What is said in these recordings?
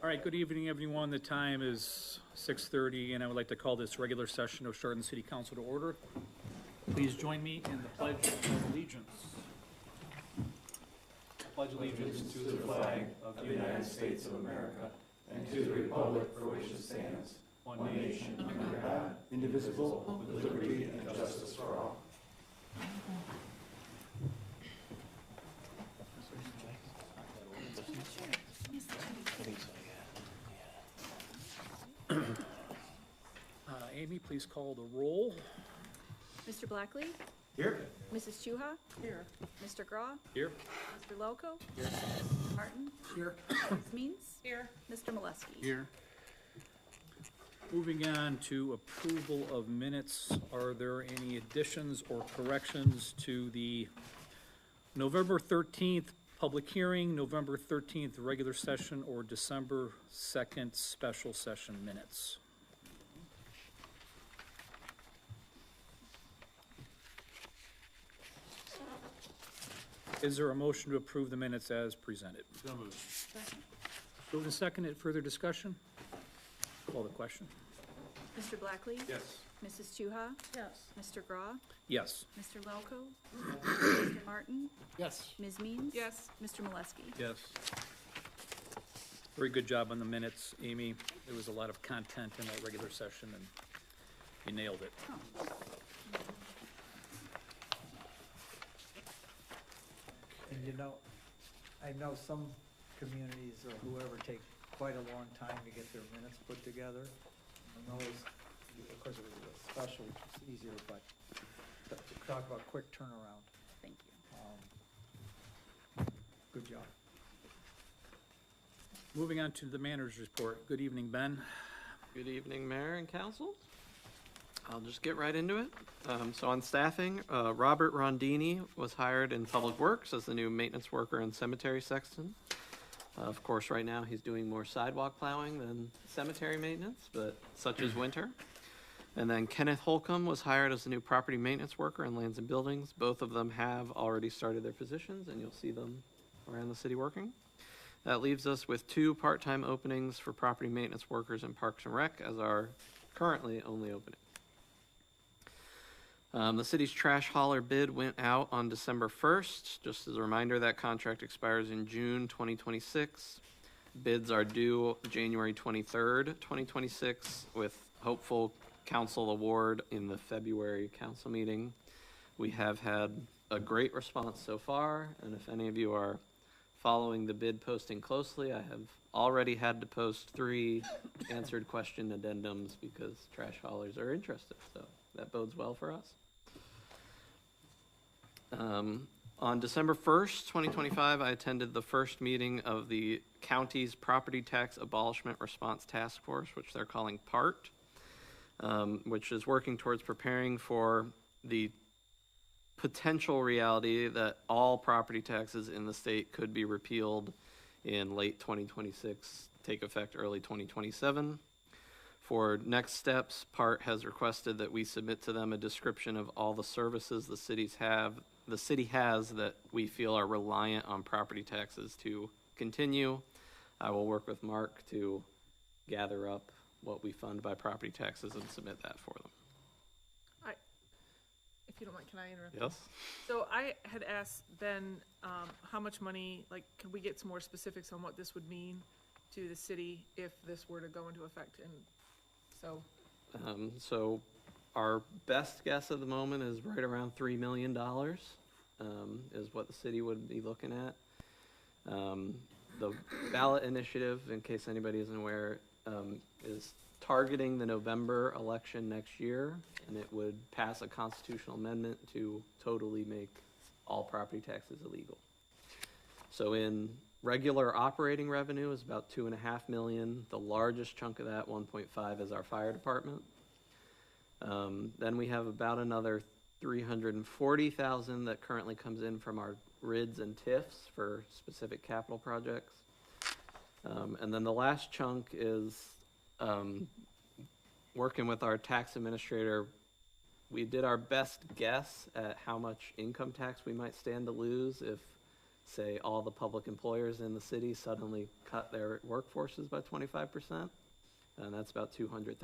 All right, good evening, everyone. The time is 6:30, and I would like to call this regular session of Chardon City Council to order. Please join me in the Pledge of Allegiance. Pledge allegiance to the flag of the United States of America and to the republic for which it stands, one nation under God, indivisible, with liberty and justice for all. Amy, please call the roll. Mr. Blackley? Here. Mrs. Chuha? Here. Mr. Graw? Here. Mr. Loco? Here. Martin? Here. Ms. Means? Here. Mr. Molesky? Here. Moving on to approval of minutes. Are there any additions or corrections to the November 13th public hearing, November 13th regular session, or December 2nd special session minutes? Is there a motion to approve the minutes as presented? So moved. Moved and seconded. Further discussion? Call the question. Mr. Blackley? Yes. Mrs. Chuha? Yes. Mr. Graw? Yes. Mr. Loco? Mr. Martin? Yes. Ms. Means? Yes. Mr. Molesky? Yes. Very good job on the minutes, Amy. There was a lot of content in that regular session, and you nailed it. And you know, I know some communities or whoever take quite a long time to get their minutes put together. And those, of course, it was a special, which is easier, but talk about quick turnaround. Thank you. Good job. Moving on to the manager's report. Good evening, Ben. Good evening, Mayor and Council. I'll just get right into it. So on staffing, Robert Rondini was hired in Public Works as the new maintenance worker and cemetery sexton. Of course, right now he's doing more sidewalk plowing than cemetery maintenance, but such is winter. And then Kenneth Holcomb was hired as the new property maintenance worker in Lands and Buildings. Both of them have already started their positions, and you'll see them around the city working. That leaves us with 2 part-time openings for property maintenance workers in Parks and Rec as our currently only opening. The city's trash hauler bid went out on December 1st. Just as a reminder, that contract expires in June 2026. Bids are due January 23rd, 2026, with hopeful council award in the February council meeting. We have had a great response so far, and if any of you are following the bid posting closely, I have already had to post 3 answered question addendums because trash haulers are interested, so that bodes well for us. On December 1st, 2025, I attended the first meeting of the county's Property Tax Abolishment Response Task Force, which they're calling PART, which is working towards preparing for the potential reality that all property taxes in the state could be repealed in late 2026, take effect early 2027. For next steps, PART has requested that we submit to them a description of all the services the city has that we feel are reliant on property taxes to continue. I will work with Mark to gather up what we fund by property taxes and submit that for them. If you don't mind, can I interrupt? Yes? So I had asked Ben, how much money, like, can we get some more specifics on what this would mean to the city if this were to go into effect? And so our best guess at the moment is right around $3 million is what the city would be looking at. The ballot initiative, in case anybody isn't aware, is targeting the November election next year, and it would pass a constitutional amendment to totally make all property taxes illegal. So in regular operating revenue is about $2.5 million. The largest chunk of that, 1.5, is our fire department. Then we have about another $340,000 that currently comes in from our RIDs and TIFs for specific capital projects. And then the last chunk is working with our tax administrator. We did our best guess at how much income tax we might stand to lose if say all the public employers in the city suddenly cut their workforces by 25%, and that's about $200,000.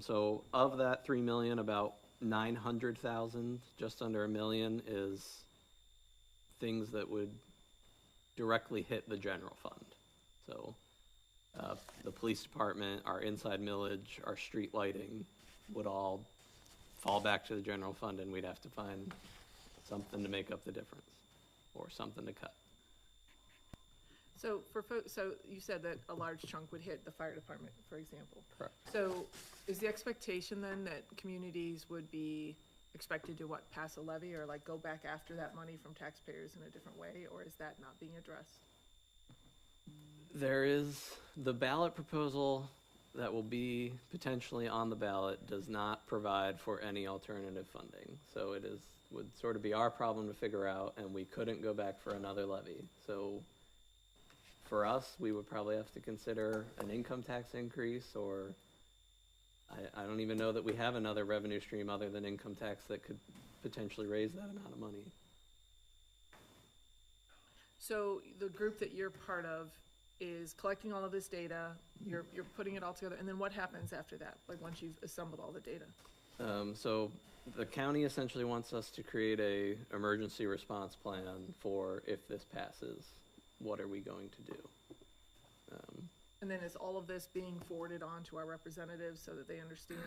So of that 3 million, about 900,000, just under $1 million, is things that would directly hit the general fund. So the police department, our inside millage, our street lighting would all fall back to the general fund, and we'd have to find something to make up the difference or something to cut. So so you said that a large chunk would hit the fire department, for example. Correct. So is the expectation then that communities would be expected to pass a levy or like go back after that money from taxpayers in a different way, or is that not being addressed? There is the ballot proposal that will be potentially on the ballot does not provide for any alternative funding. So it would sort of be our problem to figure out, and we couldn't go back for another levy. So for us, we would probably have to consider an income tax increase, or I don't even know that we have another revenue stream other than income tax that could potentially raise that amount of money. So the group that you're part of is collecting all of this data, you're putting it all together, and then what happens after that, like once you've assembled all the data? So the county essentially wants us to create a emergency response plan for if this passes, what are we going to do? And then is all of this being forwarded on to our representatives so that they understand,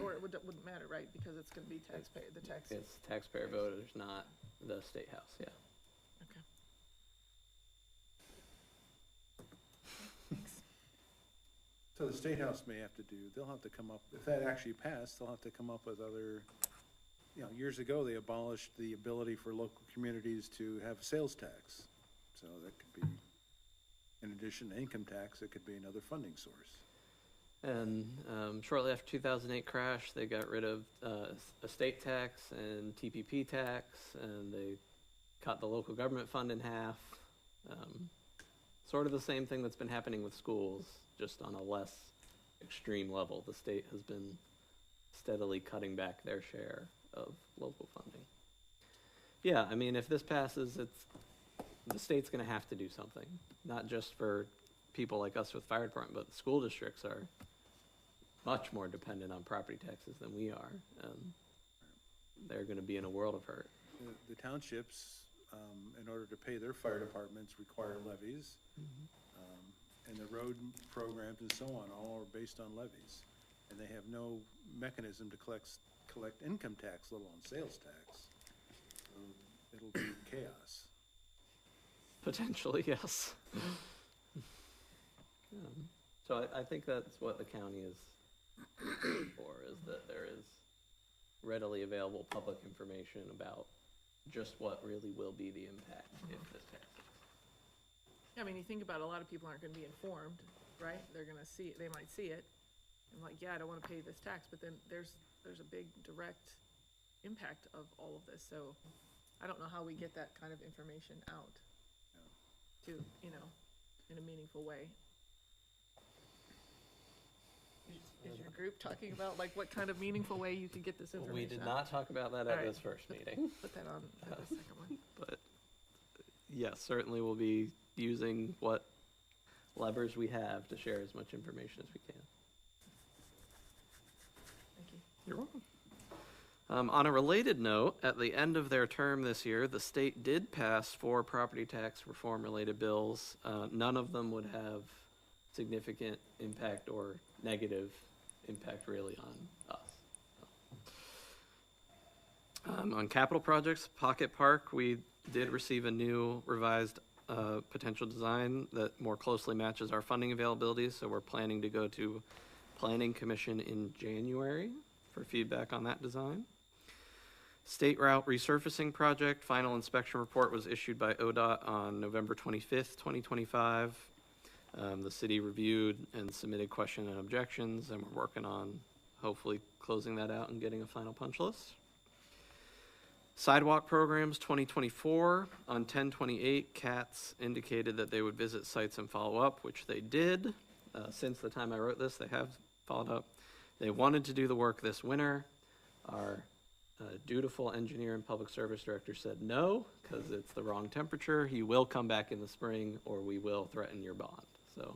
or it wouldn't matter, right? Because it's gonna be the tax. It's taxpayer voters, not the state house, yeah. Okay. So the State House may have to they'll have to come up, if that actually passed, they'll have to come up with other, years ago, they abolished the ability for local communities to have a sales tax. So that could be, in addition to income tax, it could be another funding source. And shortly after 2008 crash, they got rid of estate tax and TPP tax, and they cut the local government fund in half. Sort of the same thing that's been happening with schools, just on a less extreme level. The state has been steadily cutting back their share of local funding. Yeah, I mean, if this passes, the state's going to have to do something, not just for people like us with fire department, but the school districts are much more dependent on property taxes than we are. They're going to be in a world of hurt. The townships, in order to pay their fire departments, require levies. And the road programs and so on, all are based on levies. And they have no mechanism to collect income tax, let alone sales tax. So it'll be chaos. Potentially, yes. So I think that's what the county is for, is that there is readily available public information about just what really will be the impact if this passes. Yeah, I mean, you think about it, a lot of people aren't gonna be informed, right? They're gonna see it, they might see it, and like, yeah, I don't wanna pay this tax, but then there's a big direct impact of all of this, so I don't know how we get that kind of information out to, in a meaningful way. Is your group talking about like what kind of meaningful way you could get this information We did out? not talk about that All at right. this first meeting. Put that on the second one. But yes, certainly we'll be using what levers we have to share as much information as we can. Thank you. You're welcome. On a related note, at the end of their term this year, the state did pass 4 property tax reform-related bills. None of them would have significant impact or negative impact really on us. On capital projects, Pocket Park, we did receive a new revised potential design that more closely matches our funding availability, so we're planning to go to Planning Commission in January for feedback on that design. State Route Resurfacing Project, final inspection report was issued by ODOT on November 25th, 2025. The city reviewed and submitted question and objections, and we're working on hopefully closing that out and getting a final punch list. Sidewalk programs 2024, on 10/28, CATS indicated that they would visit sites and follow up, which they did. Since the time I wrote this, they have followed up. They wanted to do the work this winter. Our dutiful engineer and public service director said no, because it's the wrong temperature. You will come back in the spring, or we will threaten your bond. So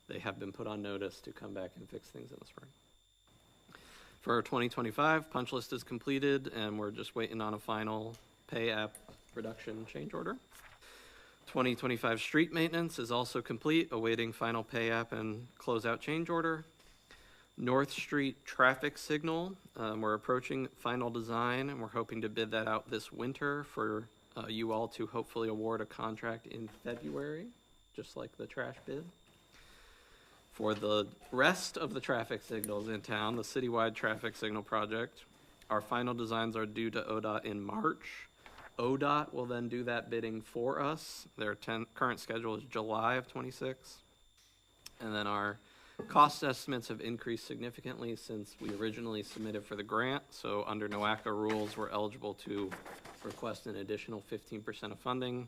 they have been put on notice to come back and fix things in the spring. For 2025, punch list is completed, and we're just waiting on a final pay app reduction change order. 2025 street maintenance is also complete, awaiting final pay app and closeout change order. North Street traffic signal, we're approaching final design, and we're hoping to bid that out this winter for you all to hopefully award a contract in February, just like the trash bid. For the rest of the traffic signals in town, the citywide traffic signal project, our final designs are due to ODOT in March. ODOT will then do that bidding for us. Their current schedule is July of '26. And then our cost estimates have increased significantly since we originally submitted for the grant. So under NOACA rules, we're eligible to request an additional 15% of funding.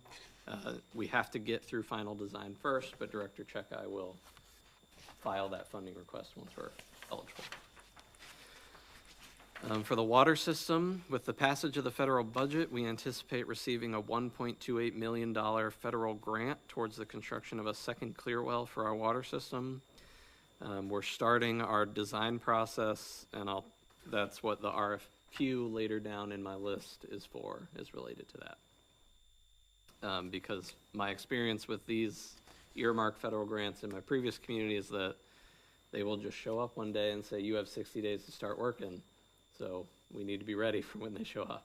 We have to get through final design first, but Director Checkeye will file that funding request once we're eligible. For the water system, with the passage of the federal budget, we anticipate receiving a $1.28 million federal grant towards the construction of a second clear well for our water system. We're starting our design process, and that's what the RFQ later down in my list is related to that. Because my experience with these earmarked federal grants in my previous community is that they will just show up one day and say, you have 60 days to start working. So we need to be ready for when they show up.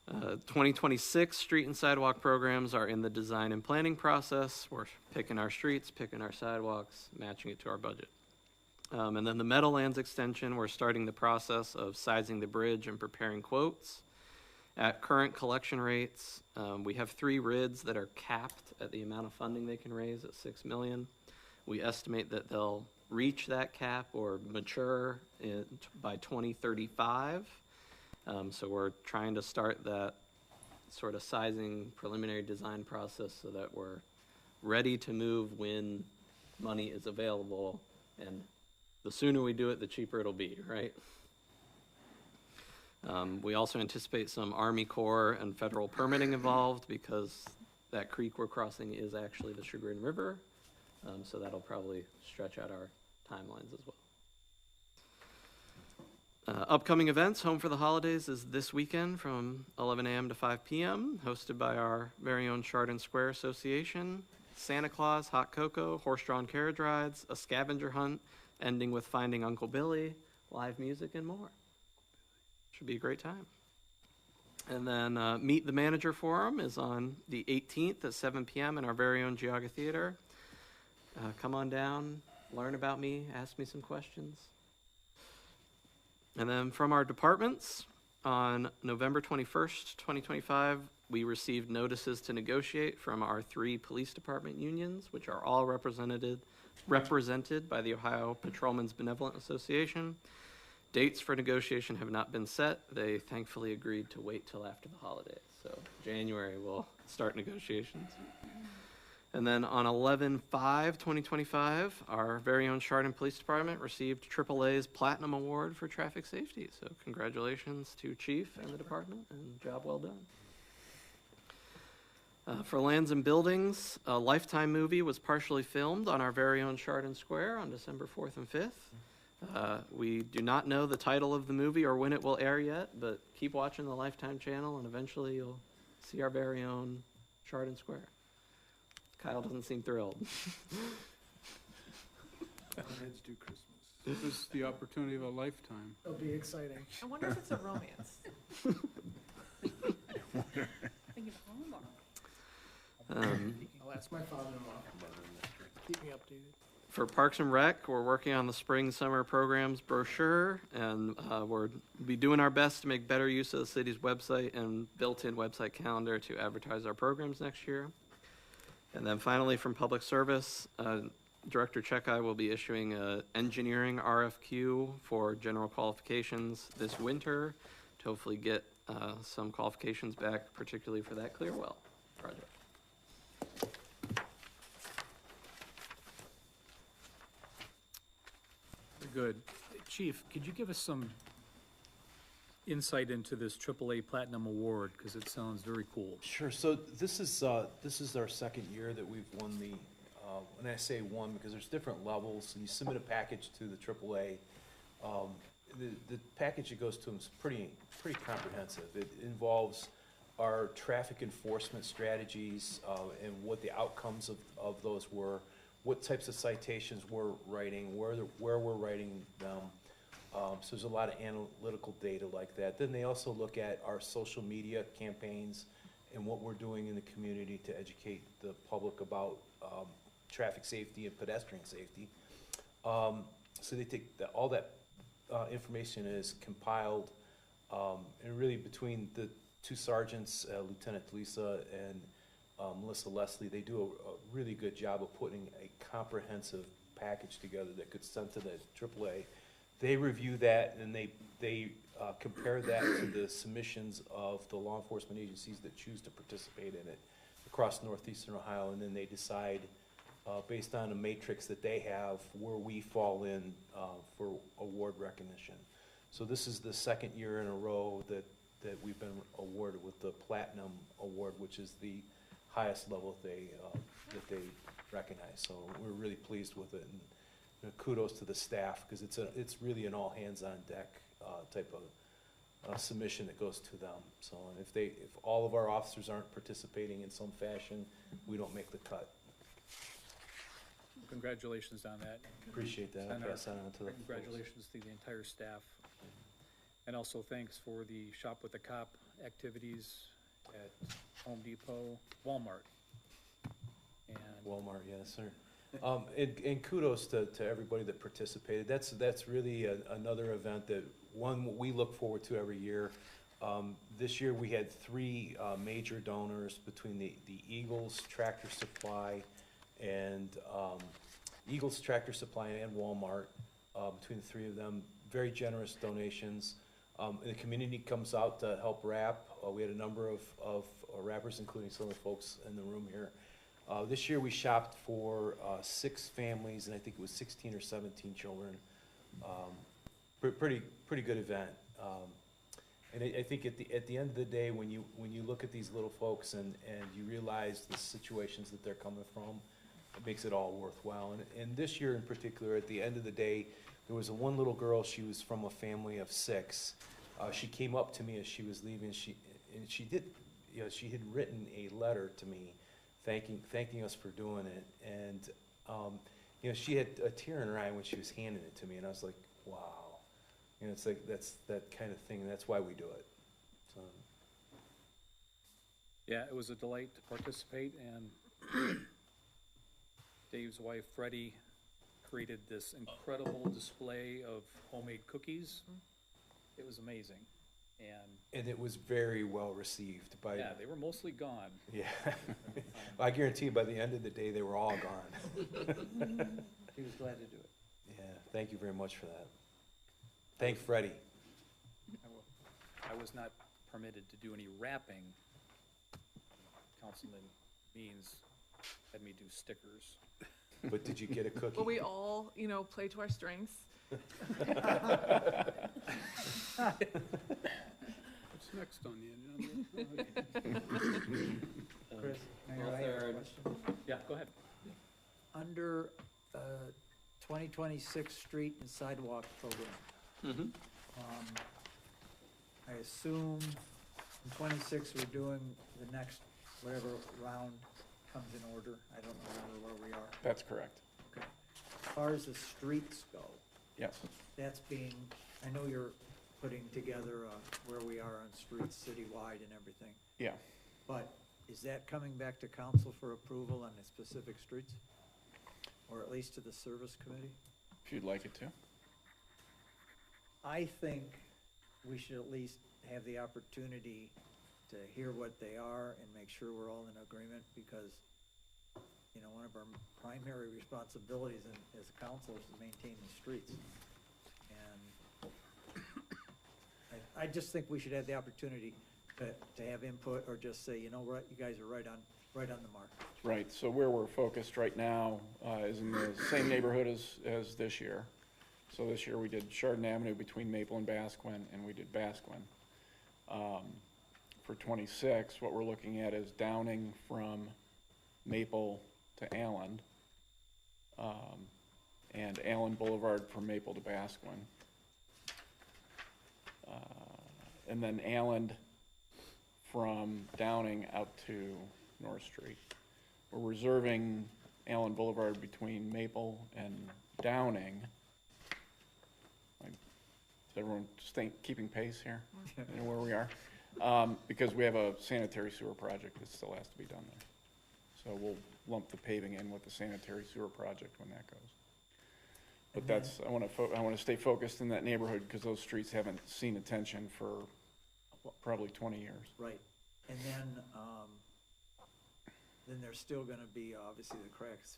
2026 street and sidewalk programs are in the design and planning process. We're picking our streets, picking our sidewalks, matching it to our budget. And then the Meadowlands extension, we're starting the process of sizing the bridge and preparing quotes. At current collection rates, we have 3 RIDs that are capped at the amount of funding they can raise at $6 million. We estimate that they'll reach that cap or mature by 2035. So we're trying to start that sort of sizing preliminary design process so that we're ready to move when money is available. And the sooner we do it, the cheaper it'll be, right? We also anticipate some Army Corps and federal permitting involved because that creek we're crossing is actually the Chagrin River. So that'll probably stretch out our timelines as well. Upcoming events, Home for the Holidays is this weekend from 11 a.m. to 5 p.m., hosted by our very own Chardon Square Association. Santa Claus, hot cocoa, horse-drawn carriage rides, a scavenger hunt, ending with Finding Uncle Billy, live music, and more. Should be a great time. And then Meet the Manager Forum is on the 18th at 7 p.m. in our very own Geauga Theater. Come on down, learn about me, ask me some questions. And then from our departments, on November 21st, 2025, we received notices to negotiate from our 3 police department unions, which are all represented by the Ohio Patrolmen's Benevolent Association. Dates for negotiation have not been set. They thankfully agreed to wait till after the holidays. So January we'll start negotiations. And then on 11/5/2025, our very own Chardon Police Department received AAA's Platinum Award for traffic safety. So congratulations to Chief and the department, and job well done. For lands and buildings, a Lifetime movie was partially filmed on our very own Chardon Square on December 4th and 5th. We do not know the title of the movie or when it will air yet, but keep watching the Lifetime channel and eventually you'll see our very own Chardon Square. Kyle doesn't seem thrilled. Heads do Christmas. This is the opportunity of a lifetime. It'll be exciting. I wonder if it's a romance. Thinking Hallmark. I'll ask my father-in-law. Keep me updated. For Parks and Rec, we're working on the spring summer programs brochure, and we'll be doing our best to make better use of the city's website and built-in website calendar to advertise our programs next year. And then finally, from Public Service, Director Checkeye will be issuing an engineering RFQ for general qualifications this winter to hopefully get some qualifications back, particularly for that Clearwell project. Very good. Chief, could you give us some insight into this AAA Platinum Award, because it sounds very cool. Sure, so this is our second year that we've won the, when I say won, because there's different levels, and you submit a package to the AAA. The package that goes to them is pretty comprehensive. It involves our traffic enforcement strategies, and what the outcomes of those were, what types of citations we're writing, where we're writing them. So there's a lot of analytical data like that. Then they also look at our social media campaigns and what we're doing in the community to educate the public about traffic safety and pedestrian safety. So they take all that information is compiled, and really between the two sergeants, Lieutenant Lisa and Melissa Leslie, they do a really good job of putting a comprehensive package together that could send to the AAA. They review that and they compare that to the submissions of the law enforcement agencies that choose to participate in it across northeastern Ohio, and then they decide based on a matrix that they have where we fall in for award recognition. So this is the second year in a row that we've been awarded with the Platinum Award, which is the highest level that they recognize. So we're really pleased with it, and kudos to the staff, because it's really an all hands on deck type of submission that goes to them. So if all of our officers aren't participating in some fashion, we don't make the cut. Congratulations on that. Appreciate that. I'll And our pass that on to the folks. Congratulations to the entire staff. And also thanks for the Shop with the Cop activities at Home Depot, Walmart. And Walmart, yes, sir. And kudos to everybody that participated. That's really another event that we look forward to every year. This year we had three major donors between the Eagles Tractor Supply and Walmart. Between the three of them, very generous donations. And the community comes out to help wrap. We had a number of wrappers, including some of the folks in the room here. This year we shopped for 6 families, and I think it was 16 or 17 children. Pretty good event. And I think at the end of the day, when you look at these little folks and you realize the situations that they're coming from, it makes it all worthwhile. And this year in particular, at the end of the day, there was one little girl. She was from a family of 6. She came up to me as she was leaving. She had written a letter to me, thanking us for doing it. And she had a tear in her eye when she was handing it to me, and I was like, wow. It's like that's that kind of thing, and that's why we do it. So. yeah, it was a delight to participate, and Dave's wife, Freddie, created this incredible display of homemade cookies. It was amazing. And it was very well received by. Yeah, they were mostly gone. Yeah. I guarantee you by the end of the day, they were all gone. He was glad to do it. Yeah, thank you very much for that. Thank Freddie. I was not permitted to do any wrapping. Councilman Means had me do stickers. But did you get a cookie? Well, we all, play to our strengths. What's next on the agenda? Chris, Mayor, well, I have a third. question. Yeah, go ahead. Under 2026 street and sidewalk program, Mm-hmm. I assume in 26 we're doing the next, whatever round comes in order. I don't know where we are. That's correct. Okay. As far as the streets go, Yes. that's being, I know you're putting together where we are on streets citywide and everything, Yeah. but is that coming back to council for approval on the specific streets? Or at least to the service committee? If you'd like it to. I think we should at least have the opportunity to hear what they are and make sure we're all in agreement, because, one of our primary responsibilities as a council is to maintain the streets. And I just think we should have the opportunity to have input, or just say, what, you guys are right on the mark. Right, so where we're focused right now is in the same neighborhood as this year. So this year we did Chardon Avenue between Maple and Basquin, and we did Basquin. For 26, what we're looking at is Downing from Maple to Allen, and Allen Boulevard from Maple to Basquin. And then Allen from Downing out to North Street. We're reserving Allen Boulevard between Maple and Downing. Like, is everyone keeping pace here? You know where we are? Because we have a sanitary sewer project that still has to be done there. So we'll lump the paving in with the sanitary sewer project when that goes. But that's, I want to stay focused in that neighborhood because those streets haven't seen attention for probably 20 years. Right, and then there's still gonna be, obviously, the cracks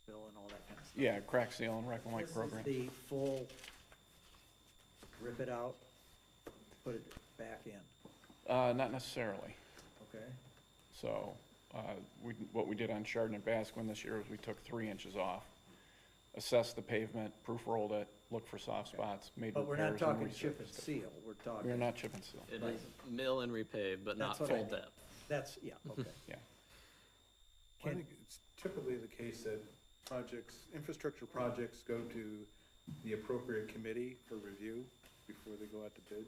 fill and all that kind of stuff. Yeah, crack seal and wreck and like program. This is the full, rip it out, put it back in, Not necessarily. okay? So, what we did on Chardon and Basquin this year is we took 3 inches off, assessed the pavement, proof rolled it, looked for soft spots, made But we're repairs not and talking chip and resurfaced it. seal, we're talking. We're not chip and seal. It is mill and repave, but not That's what full I mean. depth. That's, yeah, okay. Yeah. I think it's typically the case that infrastructure projects go to the appropriate committee for review before they go out to bid.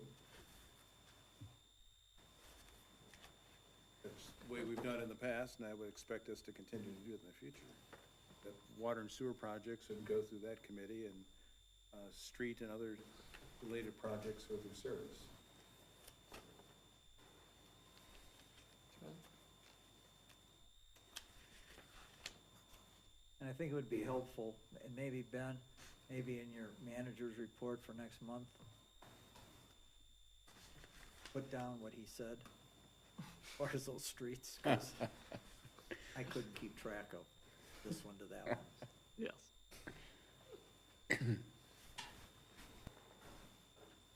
That's the way we've done in the past, and I would expect us to continue to do it in the future. That water and sewer projects would go through that committee, and street and other related projects go through service. And I think it would be helpful, and maybe Ben, maybe in your manager's report for next month, put down what he said, as far as those streets, 'cause I couldn't keep track of this one to that one. Yes.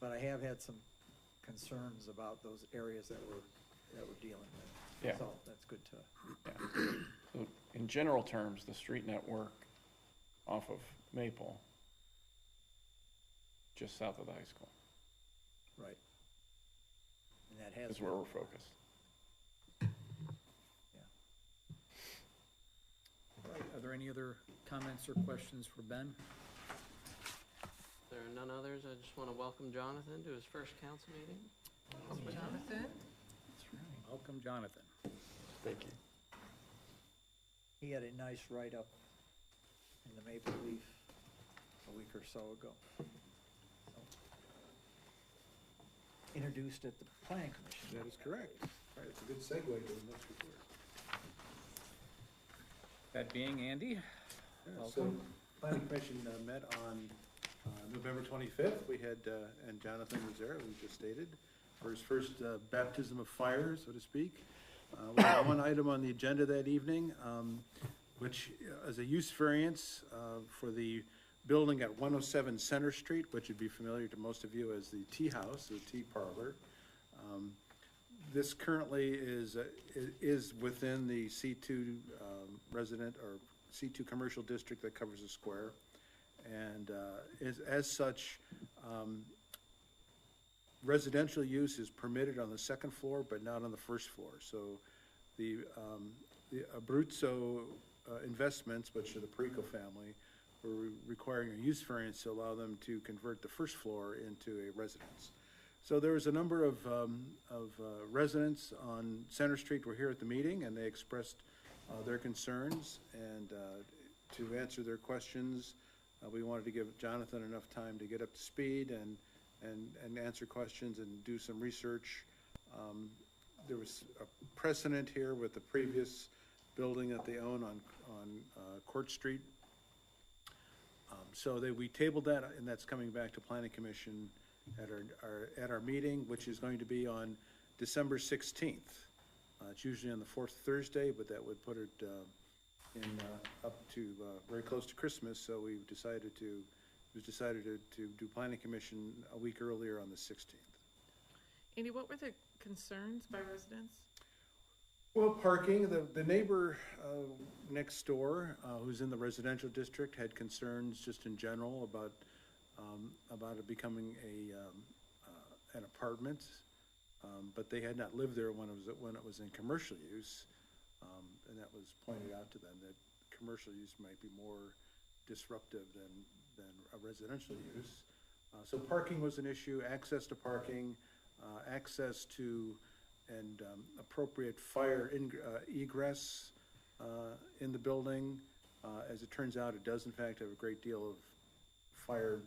But I have had some concerns about those areas that we're dealing with. Yeah. So that's good to, Yeah. So in general terms, the street network off of Maple, just south of the high school, right. And that has. is where we're focused. Are there any other comments or questions for Ben? If there are none others, I just want to welcome Jonathan to his first council meeting. Jonathan? Welcome, Jonathan. Thank you. He had a nice write-up in the Maple Leaf a week or so ago. Introduced at the planning commission. That is correct. All right, it's a good segue to the next report. That being Andy? Yeah, so, planning commission met on November 25th. We had, and Jonathan was there, we just stated, for his first baptism of fire, so to speak. We had one item on the agenda that evening, which is a use variance for the building at 107 Center Street, which would be familiar to most of you as the tea house, the tea parlor. This currently is within the C2 resident or C2 commercial district that covers the square. And as such, residential use is permitted on the second floor, but not on the first floor. So the Abruzzo Investments, which are the Perico family, were requiring a use variance to allow them to convert the first floor into a residence. So there was a number of residents on Center Street were here at the meeting, and they expressed their concerns. And to answer their questions, we wanted to give Jonathan enough time to get up to speed and answer questions and do some research. There was a precedent here with the previous building that they own on Court Street. So we tabled that, and that's coming back to Planning Commission at our meeting, which is going to be on December 16th. It's usually on the fourth Thursday, but that would put it up to very close to Christmas. So it was decided to do Planning Commission a week earlier on the 16th. Andy, what were the concerns by residents? Well, parking, the neighbor next door, who's in the residential district, had concerns just in general about it becoming an apartment. but they had not lived there when it was in commercial use. And that was pointed out to them, that commercial use might be more disruptive than a residential use. So parking was an issue, access to parking, access to and appropriate fire egress in the building. As it turns out, it does in fact have a great deal of fire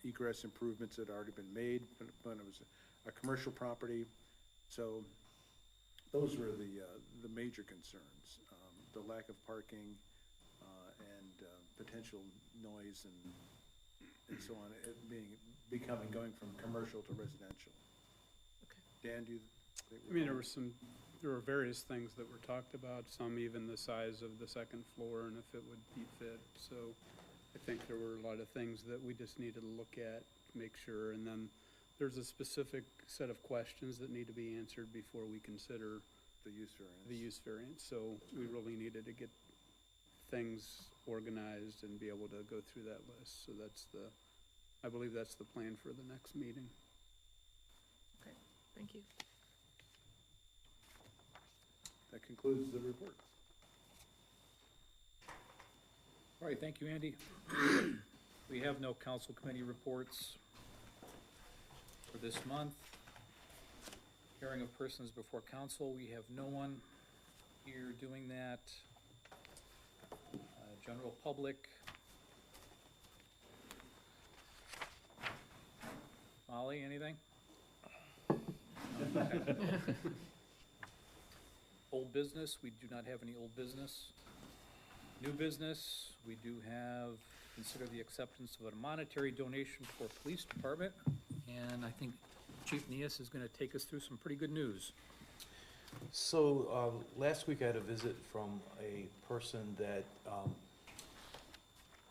egress improvements that had already been made when it was a commercial property. So those were the major concerns, the lack of parking and potential noise and so on, it going from commercial to residential. Dan, do you think? I mean, there were various things that were talked about, some even the size of the second floor and if it would be fit. So I think there were a lot of things that we just needed to look at, make sure, and then there's a specific set of questions that need to be answered before we consider The use variance. the use variance. So we really needed to get things organized and be able to go through that list. So I believe that's the plan for the next meeting. Okay, thank you. That concludes the report. All right, thank you, Andy. We have no council committee reports for this month. Hearing of persons before council, we have no one here doing that. General public. Molly, anything? No? Okay. Old business, we do not have any old business. New business, we do have, consider the acceptance of a monetary donation for police department. And I think Chief Nias is gonna take us through some pretty good news. So, last week I had a visit from a person that,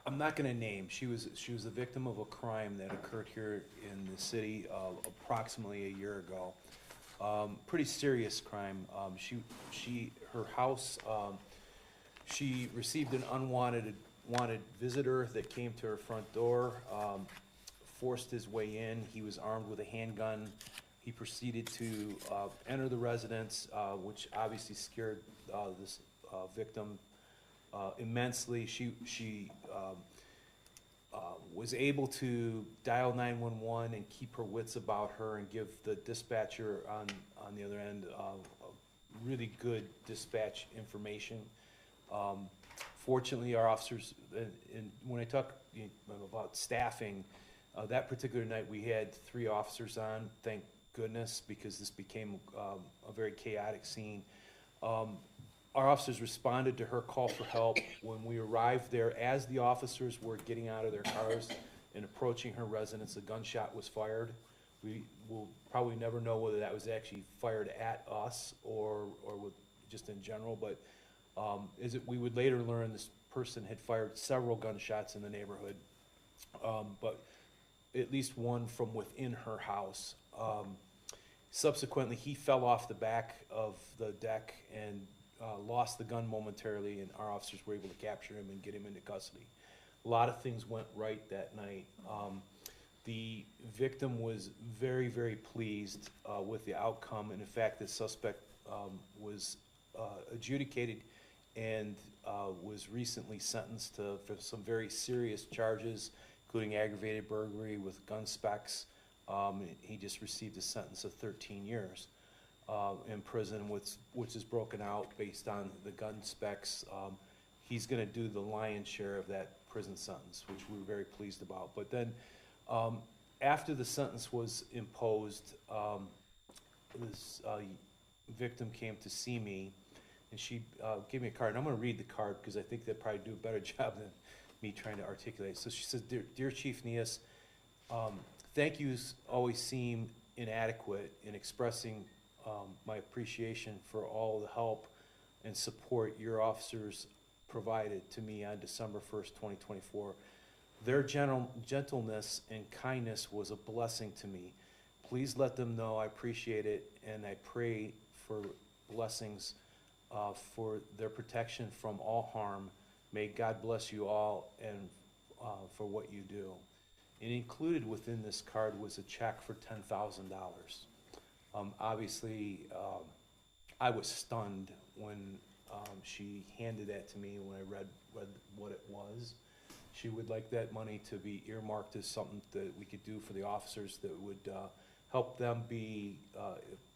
I'm not gonna name. She was the victim of a crime that occurred here in the city, approximately a year ago. Pretty serious crime. Her house, she received an wanted visitor that came to her front door, forced his way in. He was armed with a handgun. He proceeded to enter the residence, which obviously scared this victim immensely. She was able to dial 911 and keep her wits about her and give the dispatcher on the other end really good dispatch information. Fortunately, our officers, and when I talk about staffing, that particular night we had 3 officers on, thank goodness, because this became a very chaotic scene. Our officers responded to her call for help. When we arrived there, as the officers were getting out of their cars and approaching her residence, a gunshot was fired. We will probably never know whether that was actually fired at us or just in general, but we would later learn this person had fired several gunshots in the neighborhood, but at least one from within her house. Subsequently, he fell off the back of the deck and lost the gun momentarily, and our officers were able to capture him and get him into custody. A lot of things went right that night. The victim was very, very pleased with the outcome, and in fact, the suspect was adjudicated and was recently sentenced for some very serious charges, including aggravated burglary with gun specs. He just received a sentence of 13 years in prison, which is broken out based on the gun specs. He's going to do the lion's share of that prison sentence, which we were very pleased about. But then after the sentence was imposed, this victim came to see me, and she gave me a card. And I'm going to read the card because I think they'd probably do a better job than me trying to articulate. So she says, Dear Chief Nias, thank yous always seem inadequate in expressing my appreciation for all the help and support your officers provided to me on December 1st, 2024. Their gentleness and kindness was a blessing to me. Please let them know I appreciate it, and I pray for blessings for their protection from all harm. May God bless you all and for what you do. And included within this card was a check for $10,000. Obviously, I was stunned when she handed that to me, when I read what it was. She would like that money to be earmarked as something that we could do for the officers that would help them be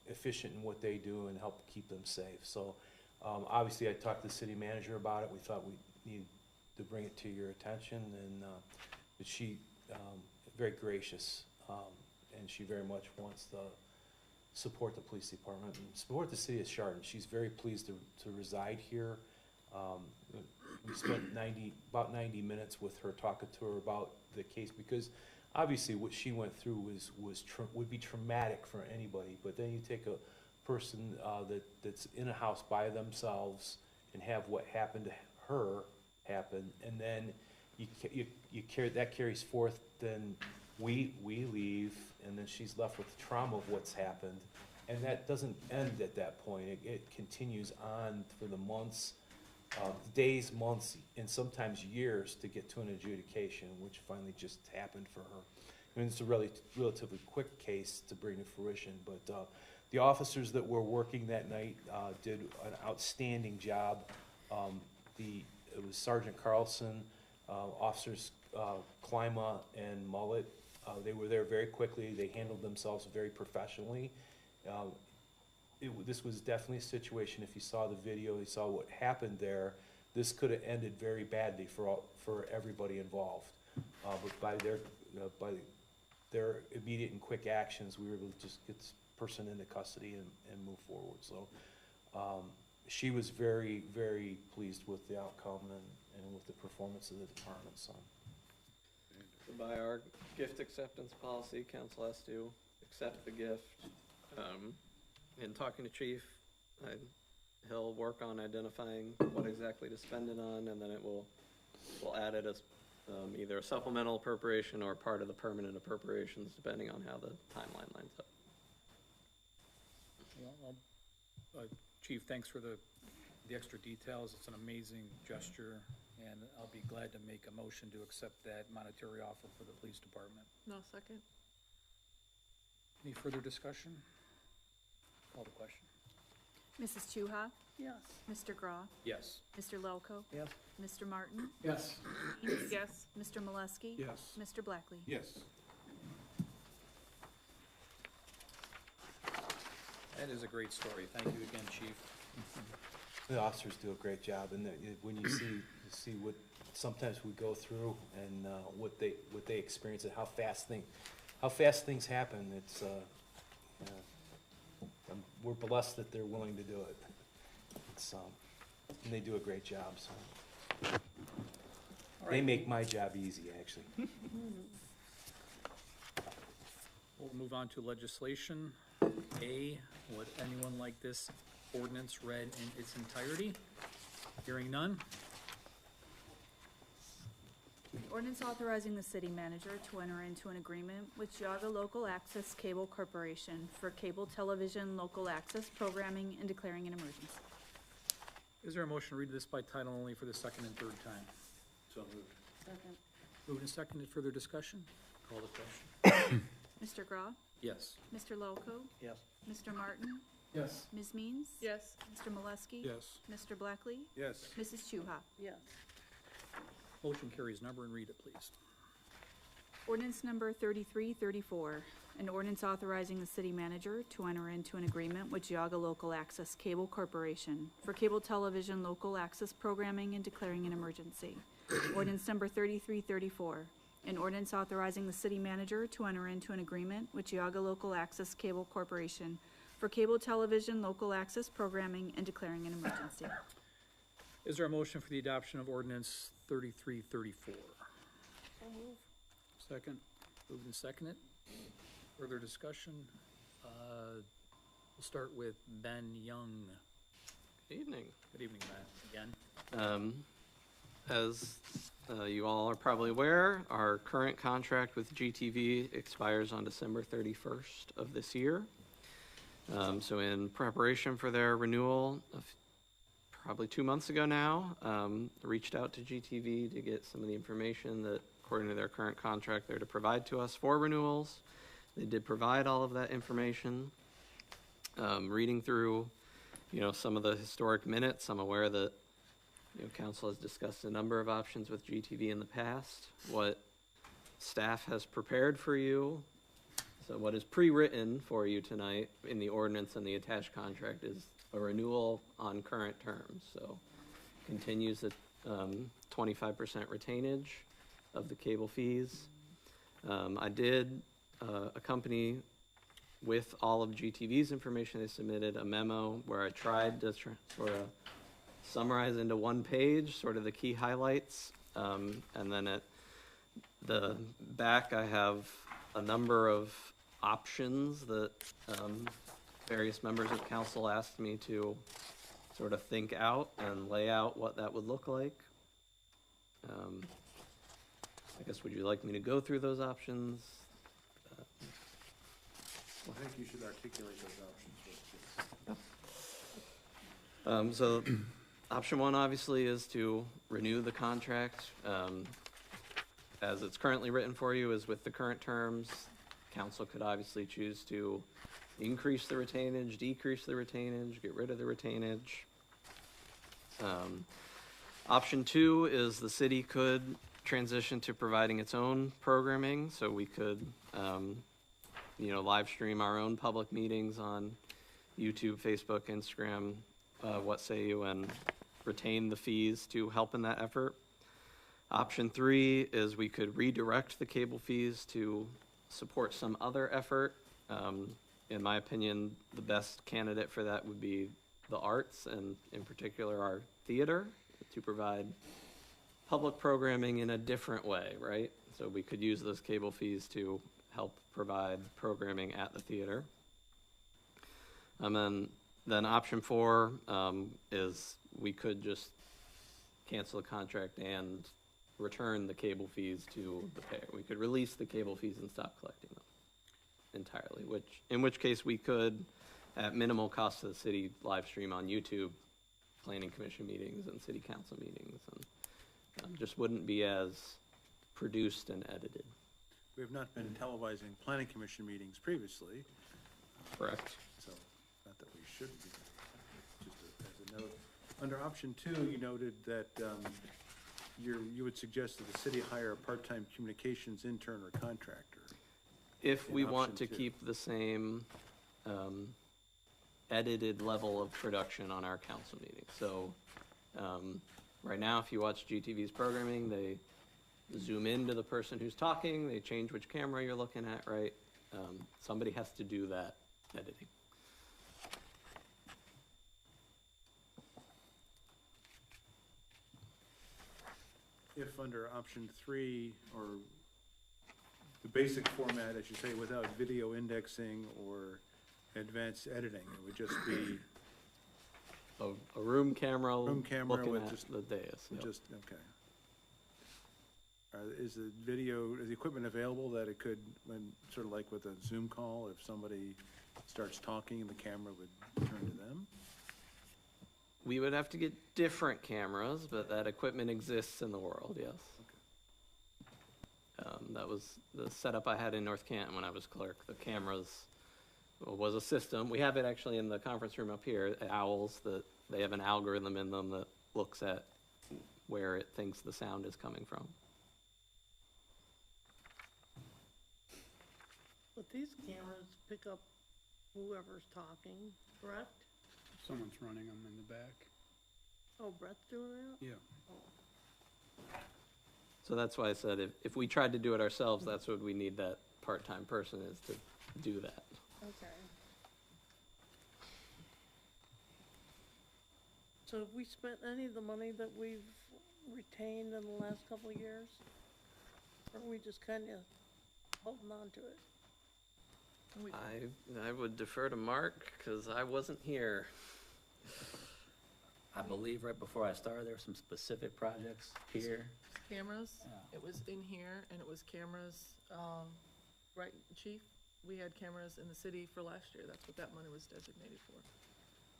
efficient in what they do and help keep them safe. So obviously, I talked to the city manager about it. We thought we needed to bring it to your attention, and but she very gracious, and she very much wants to support the police department and support the city of Chardon. She's very pleased to reside here. We spent about 90 minutes with her, talking to her about the case, because obviously what she went through would be traumatic for anybody. But then you take a person that's in a house by themselves and have what happened to her happen, and then you carry that carries forth. Then we leave, and then she's left with the trauma of what's happened, and that doesn't end at that point. It continues on for the months, days, months, and sometimes years to get to an adjudication, which finally just happened for her. I mean, it's a relatively quick case to bring to fruition, but the officers that were working that night did an outstanding job. It was Sergeant Carlson, officers Klima and Mullet. They were there very quickly. They handled themselves very professionally. This was definitely a situation, if you saw the video, you saw what happened there, this could have ended very badly for everybody involved. But by their immediate and quick actions, we were able to just get this person into custody and move forward. So she was very, very pleased with the outcome and with the performance of the department. So By our gift acceptance policy, council has to accept the gift. In talking to Chief, he'll work on identifying what exactly to spend it on, and then we'll add it as either a supplemental appropriation or part of the permanent appropriations, depending on how the timeline lines up. Well, Chief, thanks for the extra details. It's an amazing gesture, and I'll be glad to make a motion to accept that monetary offer for the police department. No, second? Any further discussion? Call the question. Mrs. Chuha? Yes. Mr. Grau? Yes. Mr. Lelko? Yes. Mr. Martin? Yes. Yes. Mr. Molesky? Yes. Mr. Blackley? Yes. That is a great story. Thank you again, Chief. the officers do a great job, and when you see what sometimes we go through and what they experience and how fast things happen, it's we're blessed that they're willing to do it. It's and they do a great job. So they make my job easy, actually. We'll move on to legislation. A, would anyone like this ordinance read in its entirety? Hearing none. Ordinance authorizing the city manager to enter into an agreement with Yaga Local Access Cable Corporation for cable television local access programming and declaring an emergency. Is there a motion to read this by title only for the second and third time? So moved. Second. Moved and seconded. Further discussion? Call the question. Mr. Grau? Yes. Mr. Lelko? Yes. Mr. Martin? Yes. Ms. Means? Yes. Mr. Molesky? Yes. Mr. Blackley? Yes. Mrs. Chuha? Yes. Motion carries. Number and read it, please. Ordinance number 3334, an ordinance authorizing the city manager to enter into an agreement with Yaga Local Access Cable Corporation for cable television local access programming and declaring an emergency. Ordinance number 3334, an ordinance authorizing the city manager to enter into an agreement with Yaga Local Access Cable Corporation for cable television local access programming and declaring an emergency. Is there a motion for the adoption of ordinance 3334? Second. Moved and seconded. Further discussion? We'll start with Ben Young. Good evening. Good evening, Ben, again. As you all are probably aware, our current contract with GTV expires on December 31st of this year. So in preparation for their renewal, probably 2 months ago now, reached out to GTV to get some of the information that, according to their current contract, they're to provide to us for renewals. They did provide all of that information. reading through, some of the historic minutes, I'm aware that, council has discussed a number of options with GTV in the past. What staff has prepared for you, so what is pre-written for you tonight in the ordinance and the attached contract is a renewal on current terms. So continues at 25% retainage of the cable fees. I did accompany with all of GTV's information they submitted a memo where I tried to sort of summarize into one page sort of the key highlights, and then at the back I have a number of options that various members of council asked me to sort of think out and lay out what that would look like. I guess, would you like me to go through those options? I think you should articulate those options. So option one obviously is to renew the contract. As it's currently written for you is with the current terms. Council could obviously choose to increase the retainage, decrease the retainage, get rid of the retainage. Option two is the city could transition to providing its own programming, so we could live stream our own public meetings on YouTube, Facebook, Instagram, what say you, and retain the fees to help in that effort. Option three is we could redirect the cable fees to support some other effort. In my opinion, the best candidate for that would be the arts, and in particular our theater, to provide public programming in a different way, right? So we could use those cable fees to help provide programming at the theater. And then option four is we could just cancel the contract and return the cable fees to the payer. We could release the cable fees and stop collecting them entirely, in which case we could, at minimal cost to the city, live stream on YouTube planning commission meetings and city council meetings, and just wouldn't be as produced and edited. We have not been televising planning commission meetings previously, Correct. so not that we should be. Just as a note, under option two, you noted that you would suggest that the city hire a part-time communications intern or contractor. If we want to option two. keep the same edited level of production on our council meetings. So right now, if you watch GTV's programming, they zoom into the person who's talking, they change which camera you're looking at, right? Somebody has to do that editing. If under option three, or the basic format, as you say, without video indexing or advanced editing, it would just be A room camera, room camera looking with at just, the dais. Yep. just, okay. Is the equipment available that it could, when, sort of like with a Zoom call, if somebody starts talking, the camera would turn to them? We would have to get different cameras, but that equipment exists in the world, yes. That was the setup I had in North Canton when I was clerk. The cameras was a system. We have it actually in the conference room up here, Owls, that they have an algorithm in them that looks at where it thinks the sound is coming from. But these cameras pick up whoever's talking, correct? Someone's running them in the back. Oh, Brett's doing that? Yeah. So that's why I said if we tried to do it ourselves, that's what we need that part-time person is to do that. Okay. So have we spent any of the money that we've retained in the last couple of years? Or are we just kinda holding on to it? I would defer to Mark, because I wasn't here. I believe right before I started, there were some specific projects here. Cameras, Yeah. it was in here, and it was cameras, right, chief? We had cameras in the city for last year, that's what that money was designated for.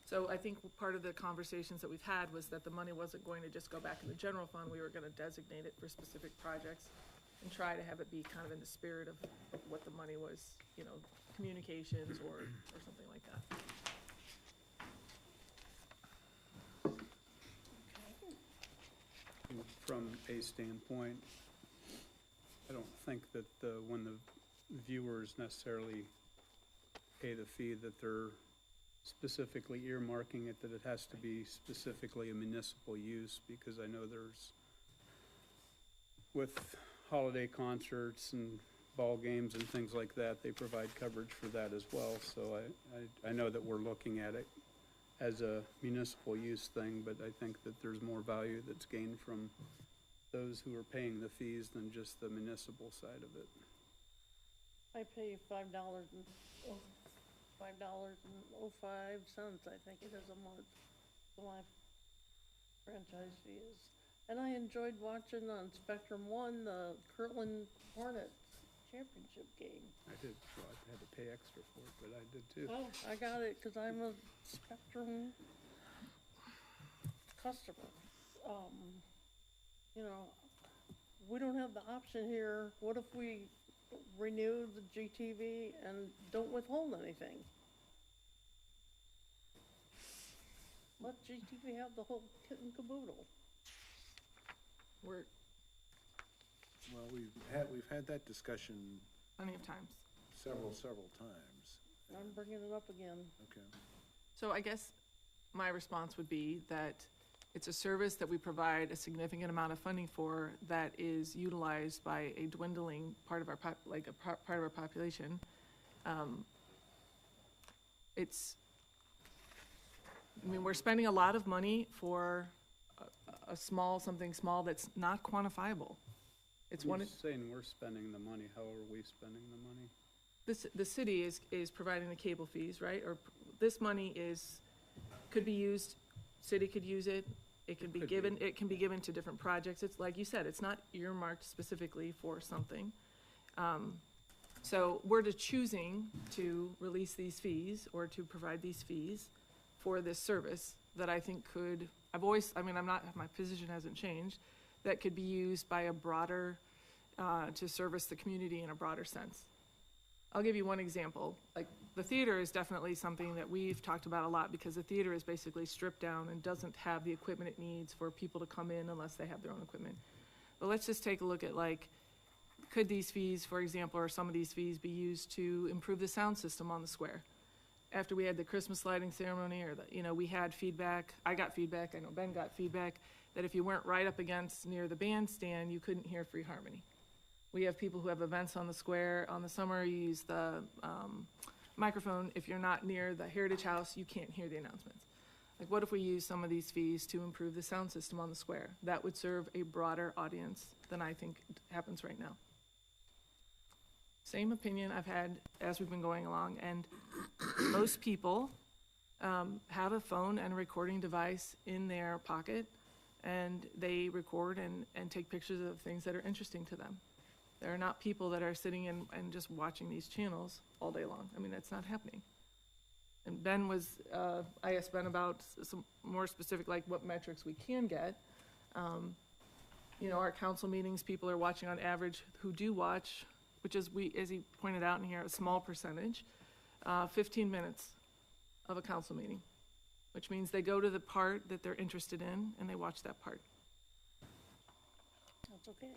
So I think part of the conversations that we've had was that the money wasn't going to just go back in the general fund, we were gonna designate it for specific projects and try to have it be kind of in the spirit of what the money was, communications or something like that. from a standpoint, I don't think that when the viewers necessarily pay the fee, that they're specifically earmarking it, that it has to be specifically a municipal use, because I know there's, with holiday concerts and ball games and things like that, they provide coverage for that as well. So I know that we're looking at it as a municipal use thing, but I think that there's more value that's gained from those who are paying the fees than just the municipal side of it. I pay $5.05, I think it is a month, for my franchise fee is. And I enjoyed watching on Spectrum One, the Kirtland Hornets championship game. I did, well, I had to pay extra for it, but I did too. Oh, I got it, cause I'm a Spectrum customer. You know, we don't have the option here. What if we renew the GTV and don't withhold anything? Let GTV have the whole kit and caboodle. We're Well, we've had that discussion plenty of times. several times. I'm bringing it up again. Okay. So I guess my response would be that it's a service that we provide a significant amount of funding for that is utilized by a dwindling part of our part of our population. We're spending a lot of money for something small that's not quantifiable. It's one. Who's saying we're spending the money? How are we spending the money? The city is providing the cable fees, right? Or this money could be used, city could use it, it can be given to different projects. It's like you said, it's not earmarked specifically for something. So we're choosing to release these fees or to provide these fees for this service that I think my position hasn't changed, that could be used by a broader, to service the community in a broader sense. I'll give you one example. Like, the theater is definitely something that we've talked about a lot, because the theater is basically stripped down and doesn't have the equipment it needs for people to come in unless they have their own equipment. But let's just take a look at, could these fees, for example, or some of these fees be used to improve the sound system on the square? After we had the Christmas lighting ceremony, or we had feedback, I got feedback, I know Ben got feedback, that if you weren't right up against near the bandstand, you couldn't hear Free Harmony. We have people who have events on the square. On the summer, you use the microphone. If you're not near the Heritage House, you can't hear the announcements. Like, what if we use some of these fees to improve the sound system on the square? That would serve a broader audience than I think happens right now. Same opinion I've had as we've been going along, and most people have a phone and a recording device in their pocket, and they record and take pictures of things that are interesting to them. There are not people that are sitting and just watching these channels all day long. I mean, that's not happening. And Ben I asked Ben about some more specific, what metrics we can get. Our council meetings, people are watching on average who do watch, which is, as he pointed out in here, a small percentage, 15 minutes of a council meeting, which means they go to the part that they're interested in and they watch that part. That's okay.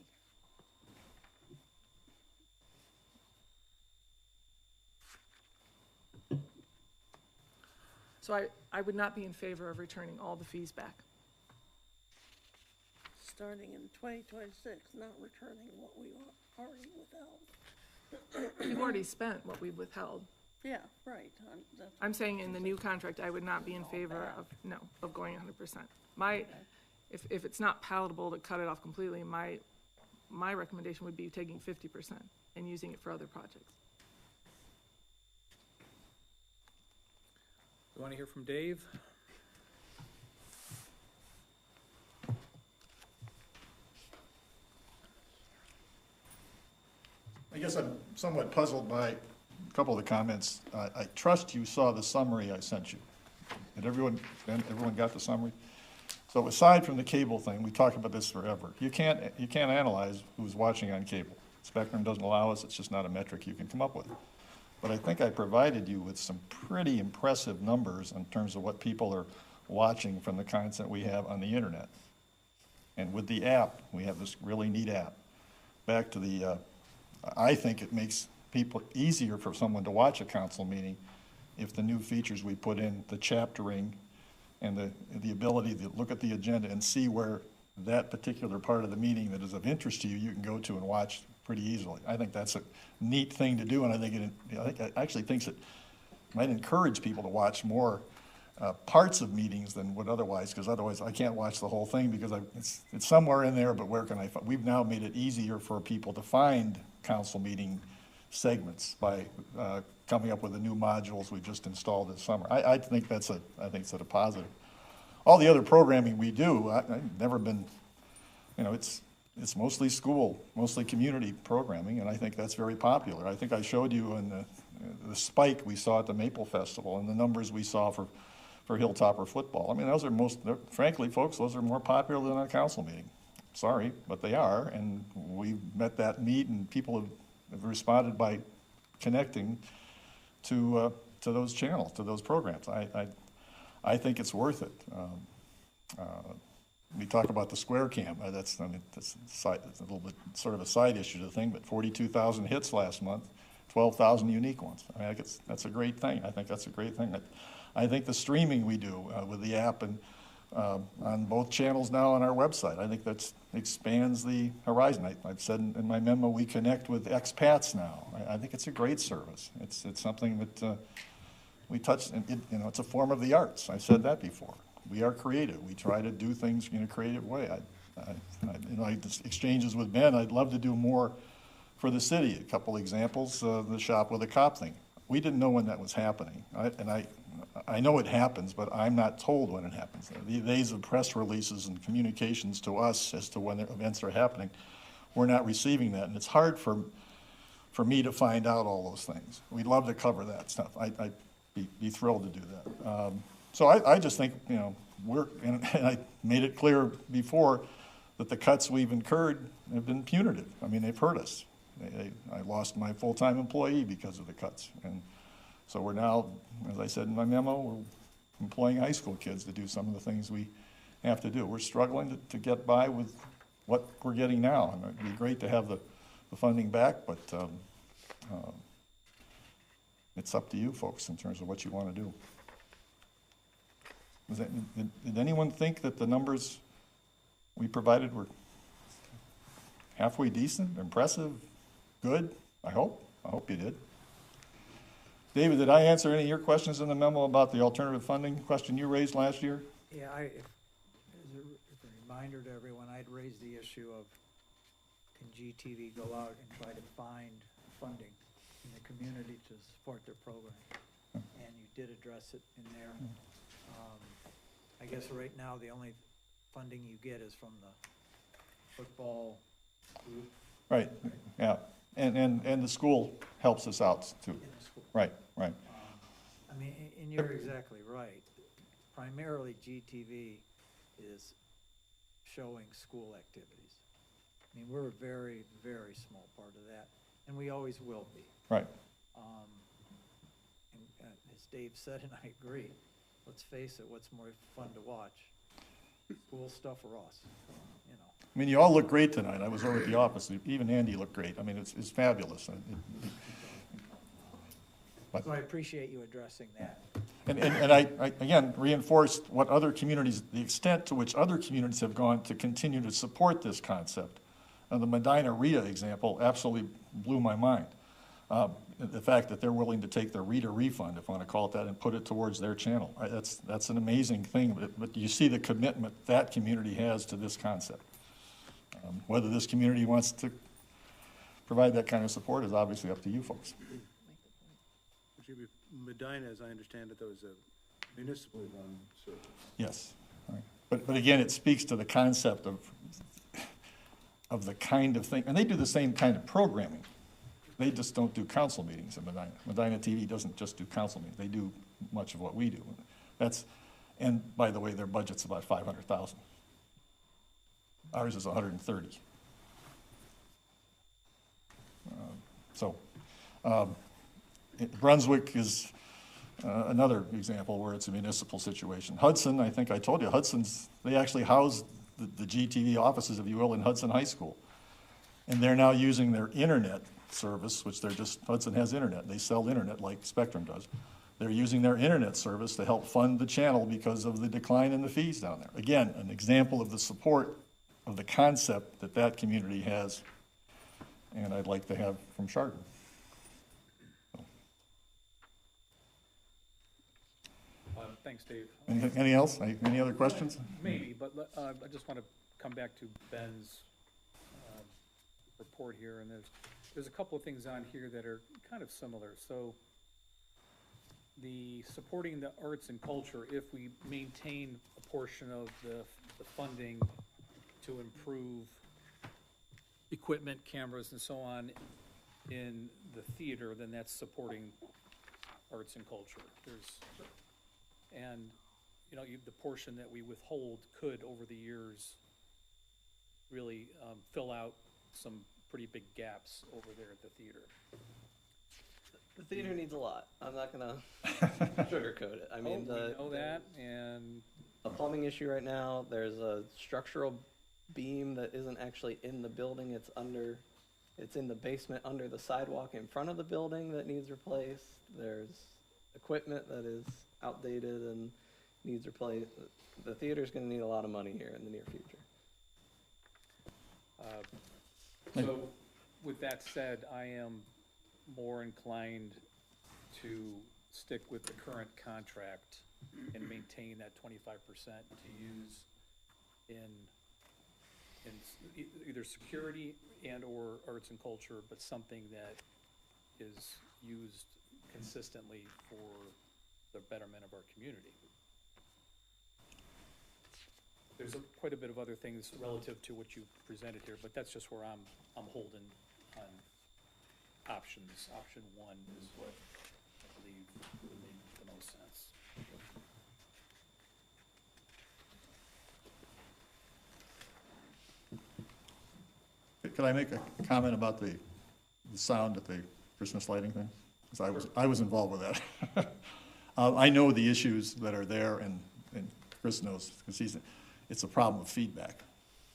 So I would not be in favor of returning all the fees back. Starting in 2026, not returning what we already withheld. We've already spent what we withheld. Yeah, right. I'm saying in the new contract, I would not be in favor of going 100%. If it's not palatable to cut it off completely, my recommendation would be taking 50% and using it for other projects. We want to hear from Dave. I guess I'm somewhat puzzled by a couple of the comments. I trust you saw the summary I sent you. Did everyone got the summary? So aside from the cable thing, we talked about this forever. You can't analyze who's watching on cable. Spectrum doesn't allow us. It's just not a metric you can come up with. But I think I provided you with some pretty impressive numbers in terms of what people are watching from the content we have on the internet. And with the app, we have this really neat app. Back to the, I think it makes people easier for someone to watch a council meeting if the new features we put in, the chaptering and the ability to look at the agenda and see where that particular part of the meeting that is of interest to you, you can go to and watch pretty easily. I think that's a neat thing to do, and I actually think it might encourage people to watch more parts of meetings than would otherwise, because otherwise I can't watch the whole thing because it's somewhere in there, but where can I find? We've now made it easier for people to find council meeting segments by coming up with the new modules we just installed this summer. I think that's a positive. All the other programming we do, I've never been, it's mostly school, mostly community programming, and I think that's very popular. I think I showed you in the spike we saw at the Maple Festival and the numbers we saw for Hilltopper football. I mean, frankly, folks, those are more popular than a council meeting. Sorry, but they are, and we've met that need, and people have responded by connecting to those channels, to those programs. I think it's worth it. We talk about the square cam. That's a little bit sort of a side issue to the thing, but 42,000 hits last month, 12,000 unique ones. I mean, that's a great thing. I think that's a great thing. I think the streaming we do with the app and on both channels now on our website, I think that expands the horizon. I've said in my memo, we connect with expats now. I think it's a great service. It's something that we touch, and it's a form of the arts. I've said that before. We are creative. We try to do things in a creative way. Exchanges with Ben, I'd love to do more for the city. A couple examples, the Shop with a Cop thing. We didn't know when that was happening. I know it happens, but I'm not told when it happens. The days of press releases and communications to us as to when the events are happening, we're not receiving that. And it's hard for me to find out all those things. We'd love to cover that stuff. I'd be thrilled to do that. So I just think, and I made it clear before that the cuts we've incurred have been punitive. I mean, they've hurt us. I lost my full-time employee because of the cuts. And so we're now, as I said in my memo, we're employing high school kids to do some of the things we have to do. We're struggling to get by with what we're getting now. And it'd be great to have the funding back, but it's up to you folks in terms of what you want to do. Did anyone think that the numbers we provided were halfway decent, impressive, good? I hope you did. David, did I answer any of your questions in the memo about the alternative funding question you raised last year? Yeah, as a reminder to everyone, I'd raised the issue of, can GTV go out and try to find funding in the community to support their program? And you did address it in there. I guess right now the only funding you get is from the football group. Right, yeah, and the school helps us out too. In the school. Right. I mean, and you're exactly right. Primarily GTV is showing school activities. I mean, we're a very, very small part of that, and we always will be. Right. And as Dave said, and I agree, let's face it, what's more fun to watch? School stuff or us, I mean, you all look great tonight. I was over at the office. Even Andy looked great. I mean, it's fabulous. So I appreciate you addressing that. And I again reinforced what other communities, the extent to which other communities have gone to continue to support this concept. The Medina Rita example absolutely blew my mind. The fact that they're willing to take their Rita refund, if I want to call it that, and put it towards their channel. That's an amazing thing, but you see the commitment that community has to this concept. Whether this community wants to provide that kind of support is obviously up to you folks. Medina, as I understand it, though, is a municipally run service. Yes, right. But again, it speaks to the concept of the kind of thing, and they do the same kind of programming. They just don't do council meetings in Medina. Medina TV doesn't just do council meetings. They do much of what we do. And by the way, their budget's about $500,000. Ours is 130. Brunswick is another example where it's a municipal situation. Hudson, I think I told you, they actually house the GTV offices, if you will, in Hudson High School. And they're now using their internet service, which Hudson has internet, they sell internet like Spectrum does. They're using their internet service to help fund the channel because of the decline in the fees down there. Again, an example of the support of the concept that that community has, and I'd like to have from Chardon. Thanks, Dave. Any else? Any other questions? Maybe, but I just want to come back to Ben's report here, and there's a couple of things on here that are kind of similar. So the supporting the arts and culture, if we maintain a portion of the funding to improve equipment, cameras, and so on in the theater, then that's supporting arts and culture. And, you know, the portion that we withhold could, over the years, really fill out some pretty big gaps over there at the theater. The theater needs a lot. I'm not gonna sugarcoat it. I mean, We know that, and a plumbing issue right now. There's a structural beam that isn't actually in the building. It's in the basement under the sidewalk in front of the building that needs replaced. There's equipment that is outdated and needs replaced. The theater's gonna need a lot of money here in the near future. so with that said, I am more inclined to stick with the current contract and maintain that 25% to use in either security and or arts and culture, but something that is used consistently for the betterment of our community. There's quite a bit of other things relative to what you presented here, but that's just where I'm holding on options. Option one is what I believe would make the most sense. Could I make a comment about the sound at the Christmas lighting thing? Because I was involved with that. I know the issues that are there, and Chris knows, because it's a problem with feedback.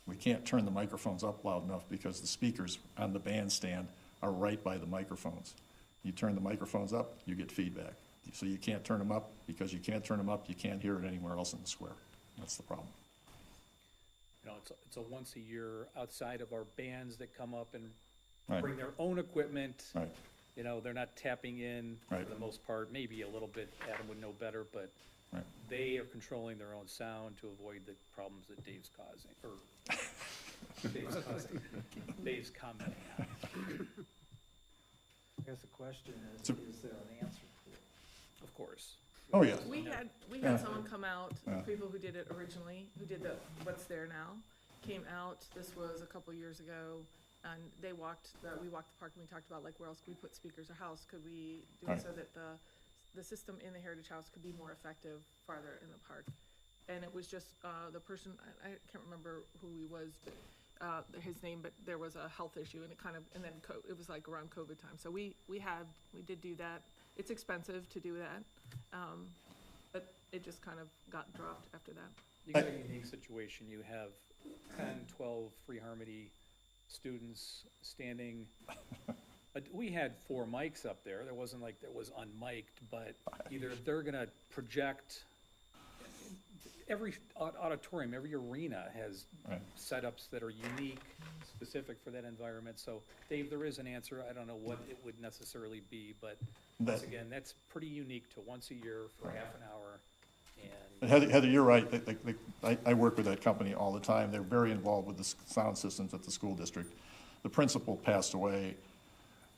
We can't turn the microphones up loud enough because the speakers on the bandstand are right by the microphones. You turn the microphones up, you get feedback. So you can't turn them up. Because you can't turn them up, you can't hear it anywhere else in the square. That's the problem. You know, it's a once a year outside of our bands that come up and Right. bring their own equipment. Right. You know, they're not tapping in for Right. the most part, maybe a little bit, Adam would know better, but Right. they are controlling their own sound to avoid the problems that Dave's causing, or Dave's commenting on. I guess the question is So- there an answer to it? Of course. Oh, yeah. We had Yeah. someone come out, Yeah. people who did it originally, who did what's there now, came out, this was a couple years ago, and we walked the park, and we talked about, like, where else could we put speakers or house, could we do Right. it so that the system in the Heritage House could be more effective farther in the park. And it was just, the person, I can't remember who he was, but, his name, but there was a health issue, and and then it was like around COVID time, so we did do that. It's expensive to do that, but it just kind of got dropped after that. You got a unique situation. You have 10, 12 Free Harmony students standing. We had 4 mics up there. There wasn't like that was unmiked, but either they're gonna project. Every auditorium, every arena has Right. setups that are unique, specific for that environment. So, Dave, there is an answer. I don't know what it would necessarily be, but once That- again, that's pretty unique to once a year for half an hour. But And Heather, you're right. I work with that company all the time. They're very involved with the sound systems at the school district. The principal passed away.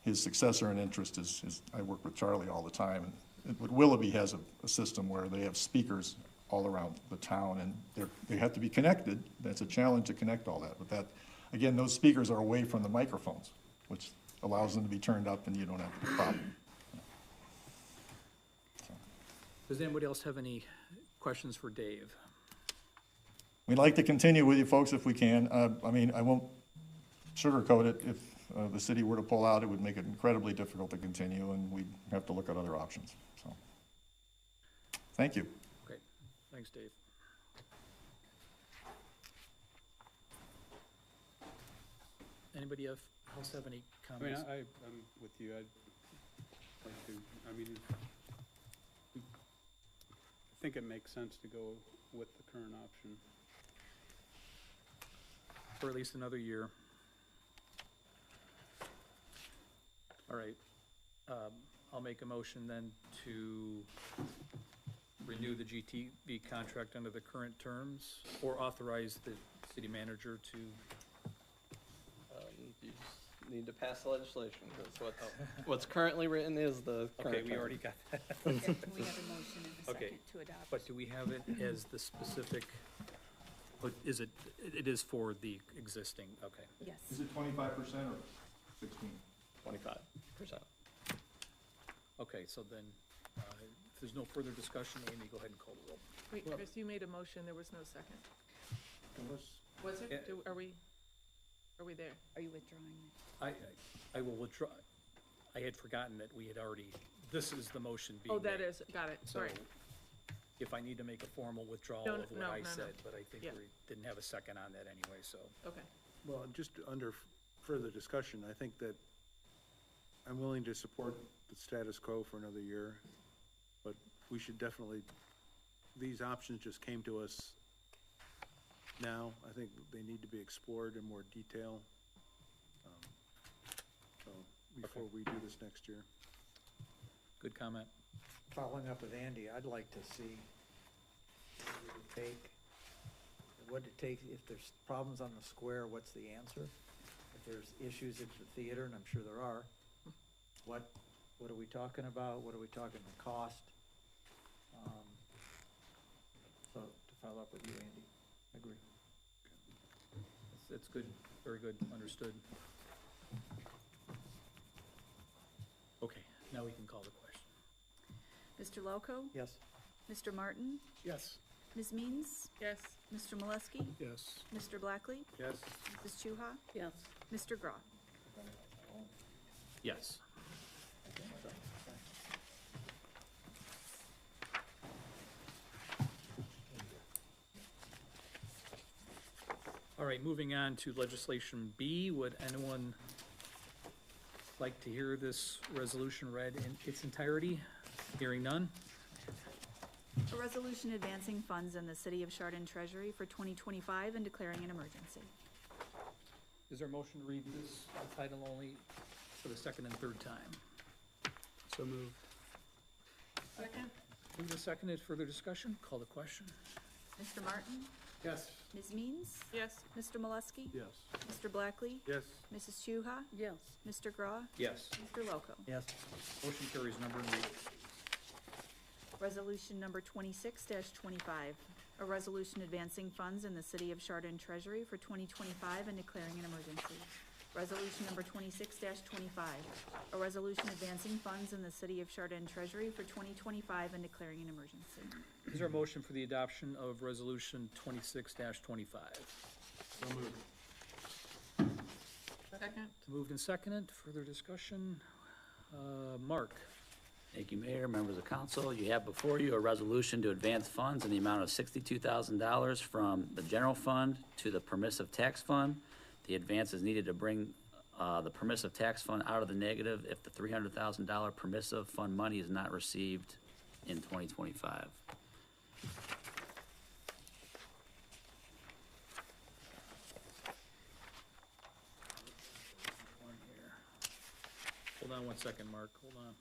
His successor in interest is I work with Charlie all the time. And Willoughby has a system where they have speakers all around the town, and they have to be connected. That's a challenge to connect all that. But again, those speakers are away from the microphones, which allows them to be turned up, and you don't have the problem. does anybody else have any questions for Dave? We'd like to continue with you folks if we can. I mean, I won't sugarcoat it. If the city were to pull out, it would make it incredibly difficult to continue, and we'd have to look at other options. So, thank you. Great, thanks, Dave. Anybody else have any I mean, comments? I'm with you. I'd like to, I mean, I think it makes sense to go with the current option. For at least another year. All right, I'll make a motion then to renew the GTV contract under the current terms, or authorize the city manager to, You just need to pass legislation, because what's currently written is the current okay, we term. already got that. We have a motion and a Okay. second to adopt. But do we have it as the specific, but is it, it is for the existing, okay. Yes. Is it 25% or 16? 25%. Okay, so then, if there's no further discussion, Amy, go ahead and call the roll. Wait, Chris, you made a motion, there was no second. Was it? Yeah. Are we there? Are you withdrawing? I will withdraw, I had forgotten that we had already, this is the motion being Oh, that made. is, got it, So, sorry. if I need to make a formal withdrawal No, of what no, I no, no. said, but I think Yeah. we didn't have a second on that anyway, so. Okay. Well, just under further discussion, I think that I'm willing to support the status quo for another year, but we should definitely, these options just came to us now. I think they need to be explored in more detail. So, before we do this next year. Good comment. Following up with Andy, I'd like to see what it takes, if there's problems on the square, what's the answer? If there's issues at the theater, and I'm sure there are, what are we talking about? What are we talking the cost? So to follow up with you, Andy, I agree. That's good, very good, understood. Okay, now we can call the question. Mr. Lauko, Yes? Mr. Martin, Yes. Ms. Means, Yes, Mr. Molesky, Yes. Mr. Blackley, Yes? Mrs. Chuha, Yes. Mr. Grau. Yes. All right, moving on to legislation B. Would anyone like to hear this resolution read in its entirety? Hearing none? A resolution advancing funds in the city of Chardon Treasury for 2025 and declaring an emergency. Is there a motion to read this by title only for the second and third time? So moved. second? Moved and seconded, further discussion? Call the question. Mr. Martin, Yes. Ms. Means, Yes, Mr. Molesky, Yes. Mr. Blackley, Yes? Mrs. Chuha, Yes. Mr. Grau, Yes. Mr. Lauko. Yes. Motion carries. Number and read. Resolution number 26-25, a resolution advancing funds in the city of Chardon Treasury for 2025 and declaring an emergency. Resolution number 26-25, a resolution advancing funds in the city of Chardon Treasury for 2025 and declaring an emergency. Is there a motion for the adoption of resolution 26-25? So moved. second? Moved and seconded, further discussion? Mark? Thank you, Mayor, members of council. You have before you a resolution to advance funds in the amount of $62,000 from the general fund to the permissive tax fund. The advance is needed to bring the permissive tax fund out of the negative if the $300,000 permissive fund money is not received in 2025. One here. Hold on one second, Mark, hold on.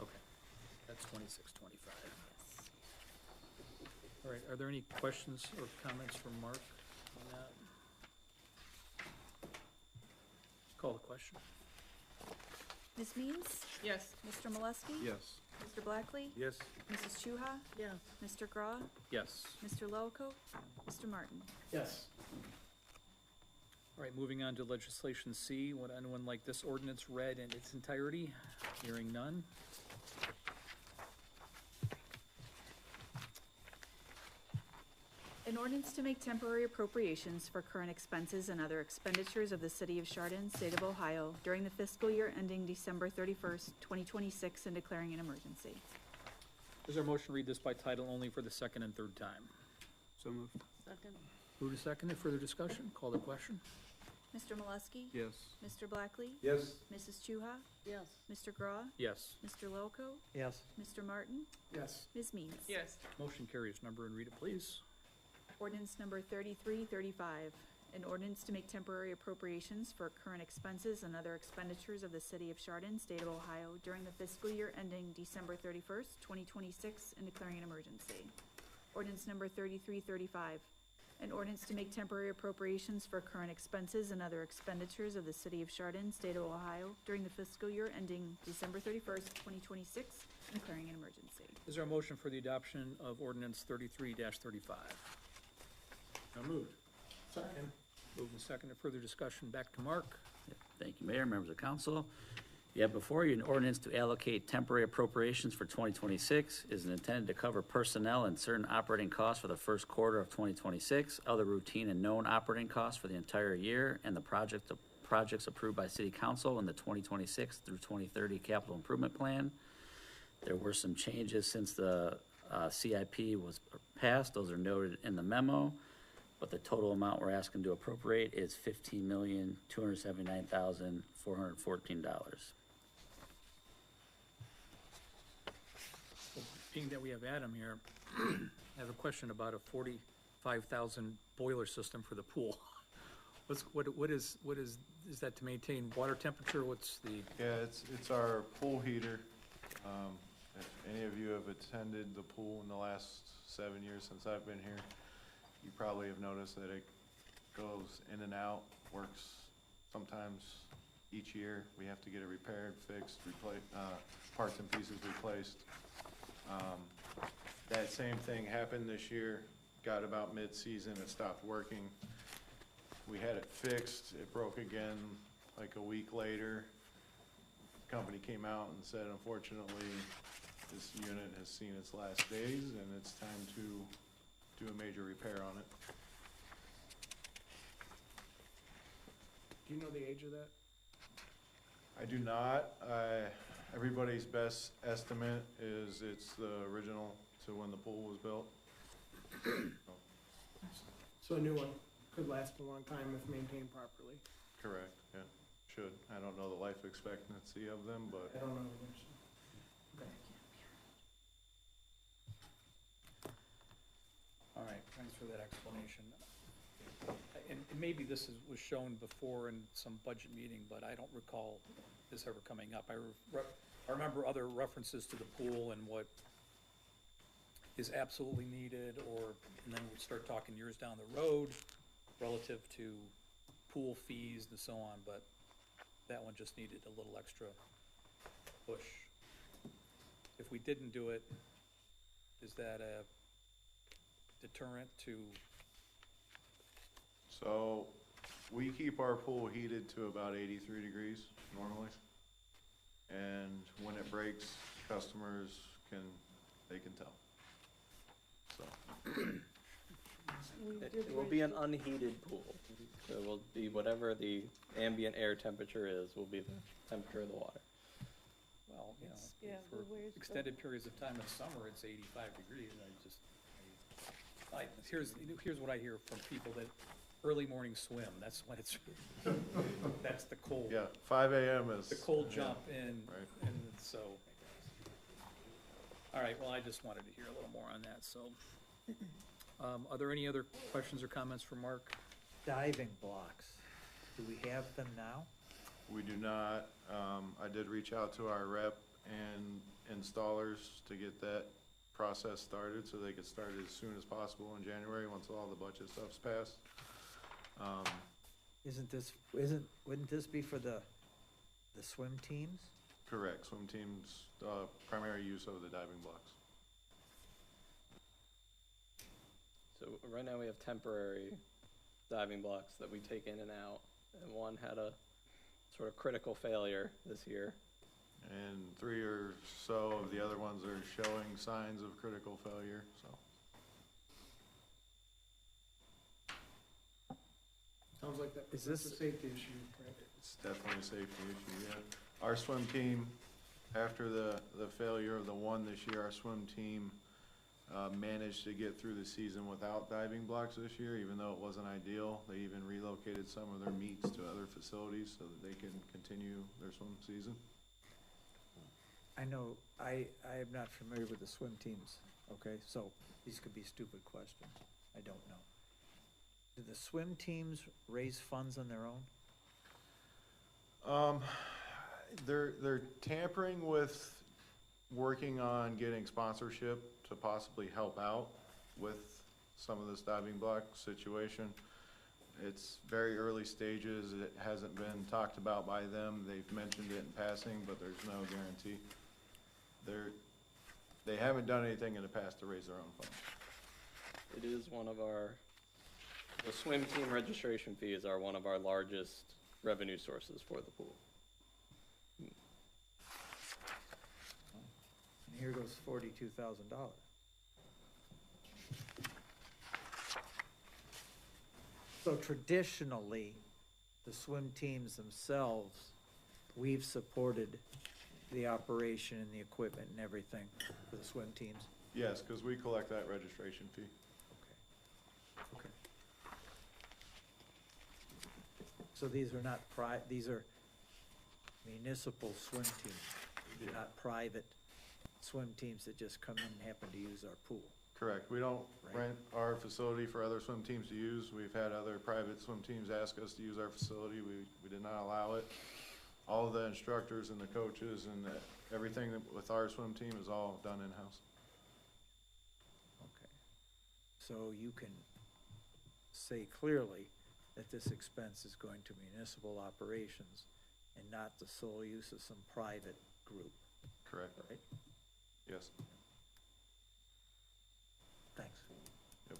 Okay, that's 26-25. All right, are there any questions or comments from Mark on that? Call the question. Ms. Means, Yes, Mr. Molesky, Yes. Mr. Blackley, Yes? Mrs. Chuha, Yes. Mr. Grau, Yes. Mr. Lauko, Mr. Martin. Yes. All right, moving on to legislation C. Would anyone like this ordinance read in its entirety? Hearing none. An ordinance to make temporary appropriations for current expenses and other expenditures of the city of Chardon, state of Ohio, during the fiscal year ending December 31st, 2026, and declaring an emergency. Is there a motion to read this by title only for the second and third time? So moved. Second. Moved and seconded, further discussion, call the question. Mr. Molesky? Yes. Mr. Blackley? Yes. Mrs. Chuha? Yes. Mr. Graw? Yes. Mr. Lowco? Yes. Mr. Martin? Yes. Ms. Means? Yes. Motion carries. Number and read it, please. Ordinance number 3335, an ordinance to make temporary appropriations for current expenses and other expenditures of the city of Chardon, state of Ohio during the fiscal year ending December 31st, 2026, and declaring an emergency. Ordinance number 3335, an ordinance to make temporary appropriations for current expenses and other expenditures of the city of Chardon, state of Ohio during the fiscal year ending December 31st, 2026, and declaring an emergency. Is there a motion for the adoption of ordinance 33-35? So moved. Second. Moved and seconded, further discussion, back to Mark. Thank you, Mayor, members of council. You have before you an ordinance to allocate temporary appropriations for 2026. Is intended to cover personnel and certain operating costs for the first quarter of 2026, other routine and known operating costs for the entire year, and the projects approved by city council in the 2026 through 2030 capital improvement plan. There were some changes since the CIP was passed. Those are noted in the memo. But the total amount we're asking to appropriate is $15,279,414. Being that we have Adam here, I have a question about a 45,000 boiler system for the pool. What is that to maintain water temperature? What's the, Yeah, it's our pool heater. If any of you have attended the pool in the last 7 years since I've been here, you probably have noticed that it goes in and out, works sometimes each year. We have to get it repaired, fixed, parts and pieces replaced. That same thing happened this year, got about mid-season, it stopped working. We had it fixed, it broke again like a week later. The company came out and said, unfortunately, this unit has seen its last days and it's time to do a major repair on it. Do you know the age of that? I do not. Everybody's best estimate is it's the original to when the pool was built. So a new one could last a long time if maintained properly. Correct, yeah, should. I don't know the life expectancy of them, but I don't know either, so. Okay. all right, thanks for that explanation. And maybe this was shown before in some budget meeting, but I don't recall this ever coming up. I remember other references to the pool and what is absolutely needed, and then we'd start talking years down the road relative to pool fees and so on, but that one just needed a little extra push. If we didn't do it, is that a deterrent to? so we keep our pool heated to about 83 degrees normally. And when it breaks, customers they can tell. So, It will be an unheated pool. So it will be whatever the ambient air temperature is, will be the temperature of the water. Well, you know, yeah, for the way it's extended periods of time in summer, it's 85 degrees, here's what I hear from people that early morning swim, that's when it's, that's the cold. yeah, 5 a.m. is. The cold jump in, Right. and so, all right, well, I just wanted to hear a little more on that, so. Are there any other questions or comments for Mark? Diving blocks, do we have them now? We do not. I did reach out to our rep and installers to get that process started so they could start as soon as possible in January, once all the budget stuff's passed. Wouldn't this be for the swim teams? Correct, swim teams, primary use of the diving blocks. So right now we have temporary diving blocks that we take in and out, and one had a sort of critical failure this year. And 3 or so of the other ones are showing signs of critical failure, so. Sounds like that's a safety issue, right? It's definitely a safety issue, yeah. Our swim team after the failure of the one this year, our swim team managed to get through the season without diving blocks this year, even though it wasn't ideal. They even relocated some of their meets to other facilities so that they can continue their swim season. I know, I am not familiar with the swim teams, okay, so these could be stupid questions, I don't know. Do the swim teams raise funds on their own? They're tampering with working on getting sponsorship to possibly help out with some of this diving block situation. It's very early stages. It hasn't been talked about by them. They've mentioned it in passing, but there's no guarantee. They haven't done anything in the past to raise their own funds. It is one of the swim team registration fees are one of our largest revenue sources for the pool. And here goes $42,000. So traditionally, the swim teams themselves, we've supported the operation and the equipment and everything for the swim teams. Yes, because we collect that registration fee. Okay. So these are not these are municipal swim teams. These are not private swim teams that just come in and happen to use our pool. Correct. We don't Right. rent our facility for other swim teams to use. We've had other private swim teams ask us to use our facility. We did not allow it. All of the instructors and the coaches and everything with our swim team is all done in-house. Okay. So you can say clearly that this expense is going to municipal operations and not the sole use of some private group, Correct. right? Yes. Thanks. Yep.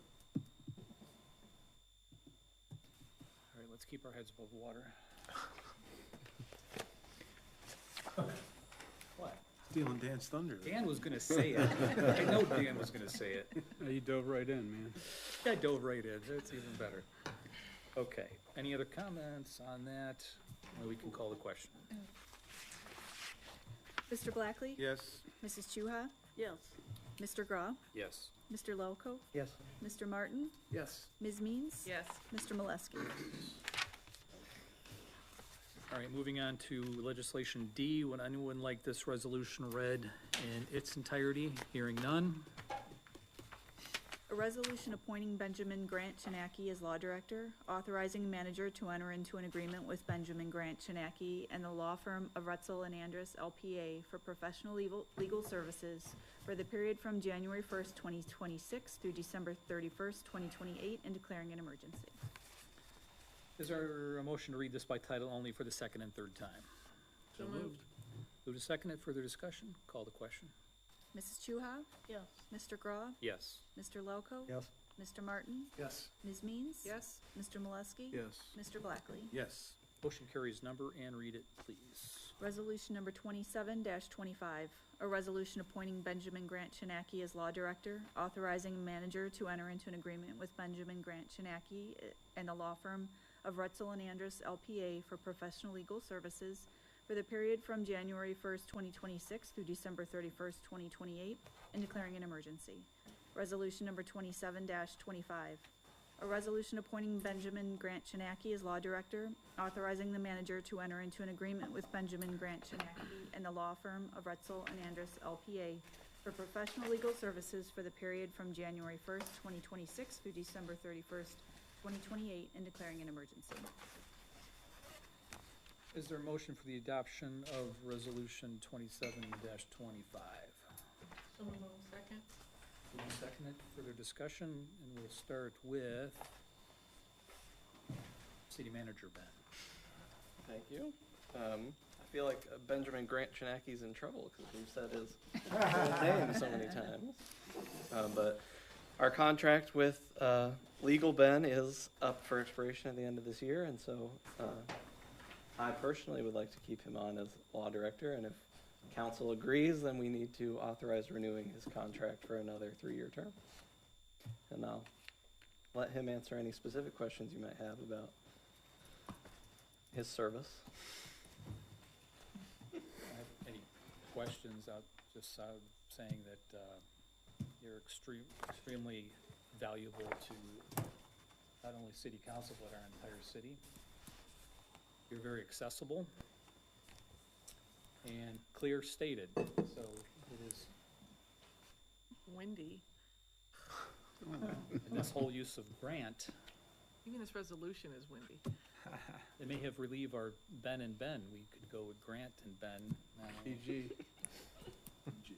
All right, let's keep our heads above water. What? Stealing Dan's thunder. Dan was gonna say it. I know Dan was gonna say it. You dove right in, man. I dove right in, that's even better. Okay, any other comments on that? Or we can call the question. Mr. Blackley? Yes. Mrs. Chuha? Yes. Mr. Grau? Yes. Mr. Lowco? Yes. Mr. Martin? Yes. Ms. Means? Yes. Mr. Molesky? All right, moving on to legislation D. Would anyone like this resolution read in its entirety? Hearing none. A resolution appointing Benjamin Grant Chinaki as law director, authorizing manager to enter into an agreement with Benjamin Grant Chinaki and the law firm of Retzel and Andrus LPA for professional legal services for the period from January 1st, 2026 through December 31st, 2028, and declaring an emergency. Is there a motion to read this by title only for the second and third time? So moved. Move to second it, further discussion, call the question. Mrs. Chuha? Yes. Mr. Grau? Yes. Mr. Lowco? Yes. Mr. Martin? Yes. Ms. Means? Yes. Mr. Molesky? Yes. Mr. Blackley? Yes. Motion carries. Number and read it, please. Resolution number 27-25, a resolution appointing Benjamin Grant Chinaki as law director, authorizing a manager to enter into an agreement with Benjamin Grant Chinaki and the law firm of Retzel and Andrus LPA for professional legal services for the period from January 1st, 2026 through December 31st, 2028, and declaring an emergency. Resolution number 27-25, a resolution appointing Benjamin Grant Chinaki as law director, authorizing the manager to enter into an agreement with Benjamin Grant Chinaki and the law firm of Retzel and Andrus LPA for professional legal services for the period from January 1st, 2026 through December 31st, 2028, and declaring an emergency. Is there a motion for the adoption of resolution 27-25? So moved. Second. Moved and seconded, further discussion, and we'll start with City Manager Ben. Thank you. I feel like Benjamin Grant Chinaki's in trouble because we've said his full name so many times. But our contract with Legal Ben is up for expiration at the end of this year, and so I personally would like to keep him on as law director, and if council agrees, then we need to authorize renewing his contract for another 3-year term. And I'll let him answer any specific questions you might have about his service. Any questions, saying that, you're extremely valuable to not only city council, but our entire city. You're very accessible and clear stated, so it is, Windy. and this whole use of grant, Even this resolution is windy. it may have relieved our Ben and Ben. We could go with Grant and Ben. PG.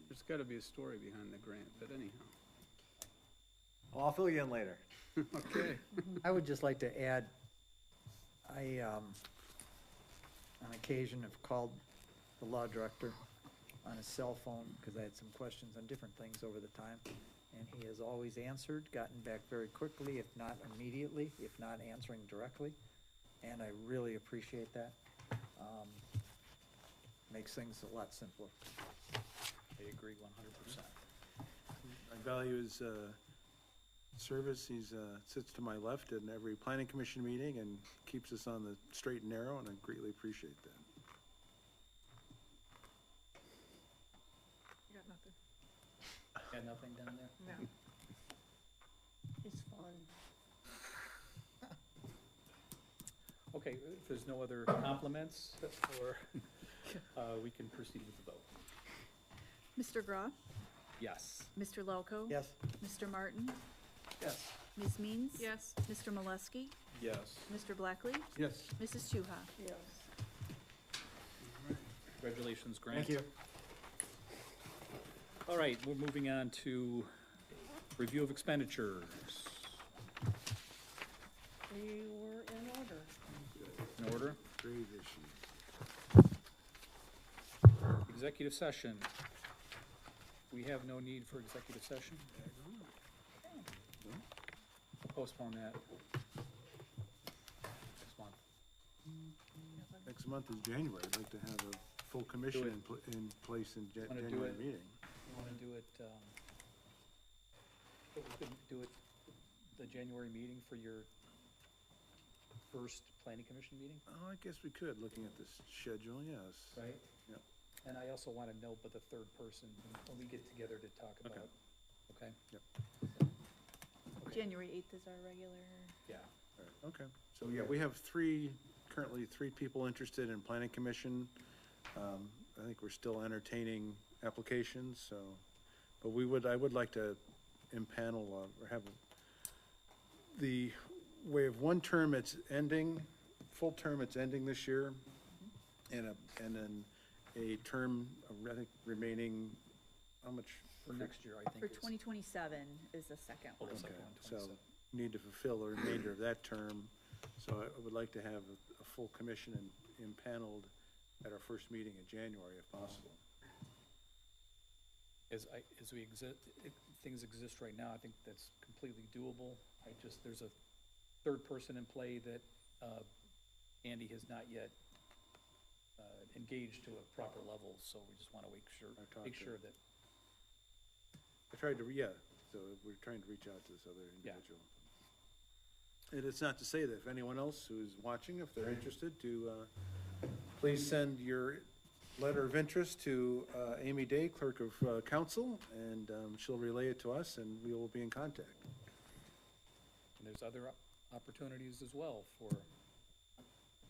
There's gotta be a story behind the grant, but anyhow. Well, I'll fill you in later. Okay. I would just like to add, I, on occasion have called the law director on his cell phone, because I had some questions on different things over the time, and he has always answered, gotten back very quickly, if not immediately, if not answering directly, and I really appreciate that. Makes things a lot simpler. I agree 100%. I value his, service. He's, sits to my left in every planning commission meeting and keeps us on the straight and narrow, and I greatly appreciate that. I got nothing. Got nothing down there? No. It's fun. Okay, if there's no other compliments, or, we can proceed with the vote. Mr. Groff? Yes. Mr. Lelko? Yes? Mr. Martin? Yes. Ms. Means? Yes. Mr. Molesky? Yes. Mr. Blackley? Yes. Mrs. Chuha? Yes. Congratulations, Grant. Thank you. All right, we're moving on to review of expenditures. They were in order. In order. Grave issue. Executive session. We have no need for executive session. Postpone that. Next month. Next month is January. I'd like to have a full commission in place in Wanna do January it? meeting. You wanna do it, but we couldn't do it the January meeting for your first planning commission meeting, Oh, I guess we could, looking at this schedule, yes. right? Yep. And I also wanna know about the third person when we get together to talk Okay. about, okay? Yep. Okay. January 8th is our regular. Yeah. All right, okay. So, yeah, we have currently three people interested in planning commission. I think we're still entertaining applications, so, but I would like to impanel, or have we have one term it's ending, full term it's ending this year, and then a term, I think, remaining, how much? For next year, I think. For it's- 2027 is the second Oh, one. the second Okay, one, so 27. need to fulfill the remainder of that term. So I would like to have a full commission impaneled at our first meeting in January if possible. As things exist right now, I think that's completely doable. There's a third person in play that, Andy has not yet, engaged to a proper level, so we just wanna make sure that, I tried to, so we're trying to reach out to this other Yeah. individual. And it's not to say that if anyone else who's watching, if they're interested, to, please send your letter of interest to, Amy Day, Clerk of, Council, and, she'll relay it to us, and we will be in contact. and there's other opportunities as well for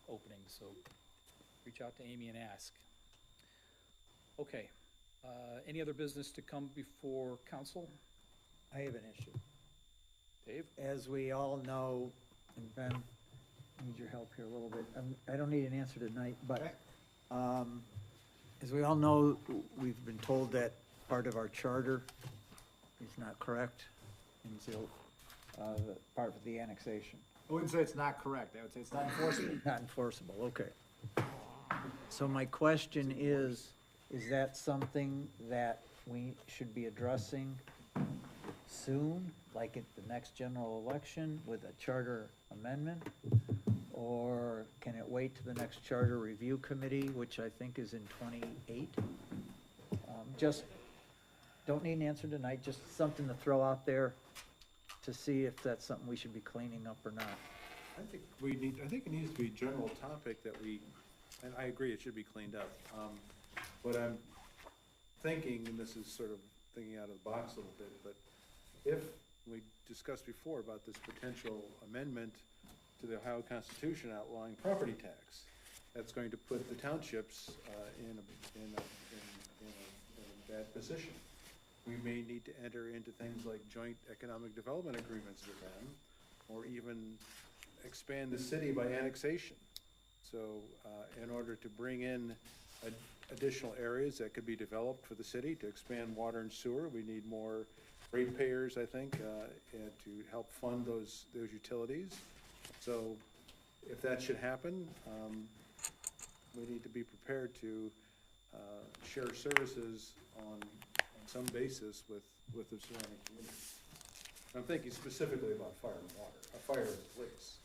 openings, so reach out to Amy and ask. Okay, any other business to come before council? I have an issue. Dave? As we all know, and Ben, I need your help here a little bit. I don't need an answer tonight, but, as we all know, we've been told that part of our charter is not correct, and so, the part of the annexation. I wouldn't say it's not correct, I would say it's not enforceable. Not enforceable, okay. So my question is that something that we should be addressing soon, like at the next general election with a charter amendment? Or can it wait to the next charter review committee, which I think is in 28? Just, don't need an answer tonight, just something to throw out there to see if that's something we should be cleaning up or not. I think it needs to be a general topic that and I agree, it should be cleaned up. What I'm thinking, and this is sort of thinking out of the box a little bit, but if we discussed before about this potential amendment to the Ohio Constitution outlawing property tax, that's going to put the townships in a bad position. We may need to enter into things like joint economic development agreements with them, or even expand the city by annexation. So in order to bring in additional areas that could be developed for the city to expand water and sewer, we need more ratepayers, I think, and to help fund those utilities. So if that should happen, we need to be prepared to share services on some basis with the surrounding community. I'm thinking specifically about fire and water, fire and police.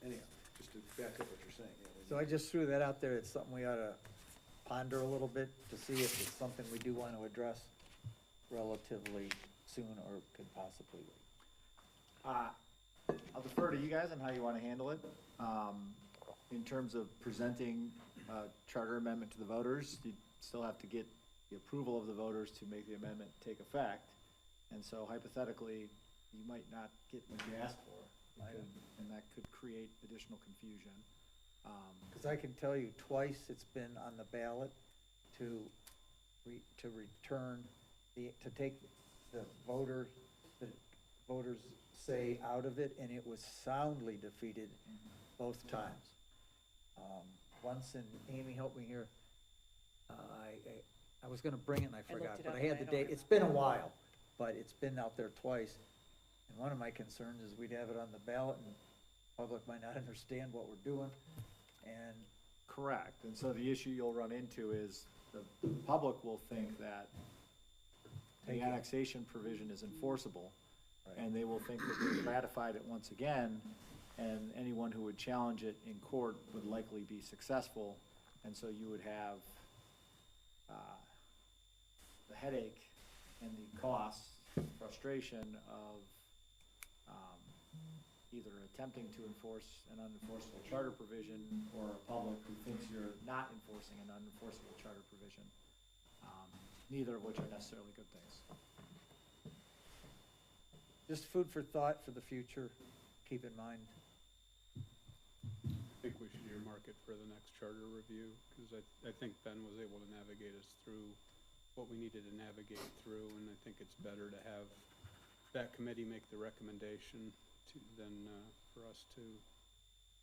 Anyhow, just to back up what you're saying. So I just threw that out there. It's something we ought to ponder a little bit to see if it's something we do want to address relatively soon or could possibly wait. I'll defer to you guys on how you want to handle it. In terms of presenting a charter amendment to the voters, you still have to get the approval of the voters to make the amendment take effect. And so hypothetically, you might not get what you asked for, and that could create additional confusion. Because I can tell you twice it's been on the ballot to return to take the voters say out of it, and it was soundly defeated both times. Once, and Amy helped me here, I was gonna bring it and I forgot, but I had the date. It's been a while, but it's been out there twice. And one of my concerns is we'd have it on the ballot and the public might not understand what we're doing. And correct. And so the issue you'll run into is the public will think that the annexation provision is enforceable. Right. And they will think that we've ratified it once again, and anyone who would challenge it in court would likely be successful. And so you would have the headache and the cost, frustration of either attempting to enforce an unenforceable charter provision or a public who thinks you're not enforcing an unenforceable charter provision, neither of which are necessarily good things. just food for thought for the future, keep in mind. I think we should earmark it for the next charter review, because I think Ben was able to navigate us through what we needed to navigate through, and I think it's better to have that committee make the recommendation than for us to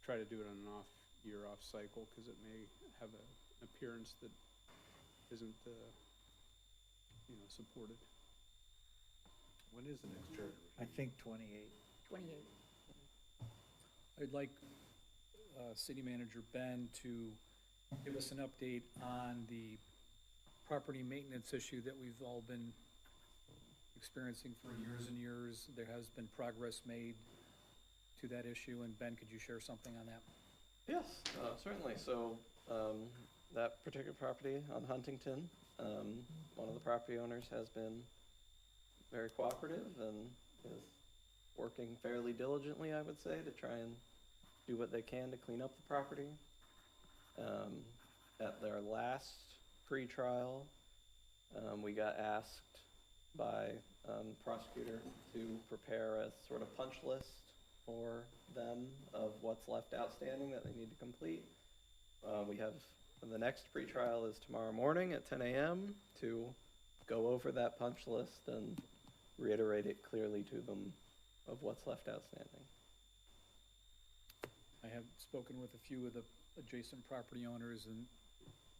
try to do it on an off cycle, because it may have an appearance that isn't, supported. When is the next charter review? I think 28. 28. I'd like City Manager Ben to give us an update on the property maintenance issue that we've all been experiencing for years and years. There has been progress made to that issue, and Ben, could you share something on that? Yes, certainly. So that particular property on Huntington, one of the property owners has been very cooperative and is working fairly diligently, I would say, to try and do what they can to clean up the property. At their last pre-trial, we got asked by the prosecutor to prepare a sort of punch list for them of what's left outstanding that they need to complete. We have the next pre-trial is tomorrow morning at 10 a.m. to go over that punch list and reiterate it clearly to them of what's left outstanding. I have spoken with a few of the adjacent property owners, and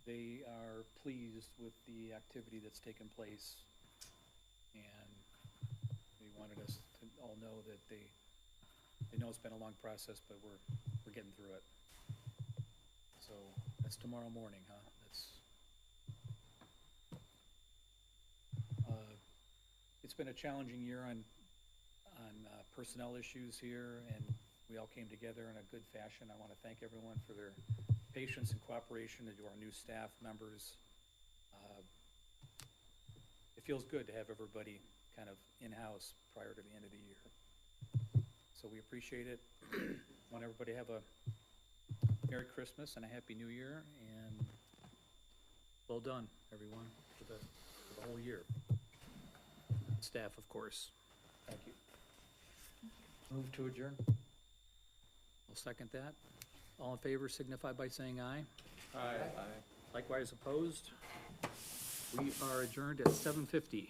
they are pleased with the activity that's taken place. And they wanted us to all know that they know it's been a long process, but we're getting through it. So that's tomorrow morning, huh? It's been a challenging year on personnel issues here, and we all came together in a good fashion. I want to thank everyone for their patience and cooperation, and to our new staff members. It feels good to have everybody kind of in-house prior to the end of the year. So we appreciate it. Want everybody to have a Merry Christmas and a Happy New Year, and Well done, everyone, for the whole year. Staff, of course. Thank you. Move to adjourn? I'll second that. All in favor signify by saying aye. Aye. Likewise opposed. We are adjourned at 7:50.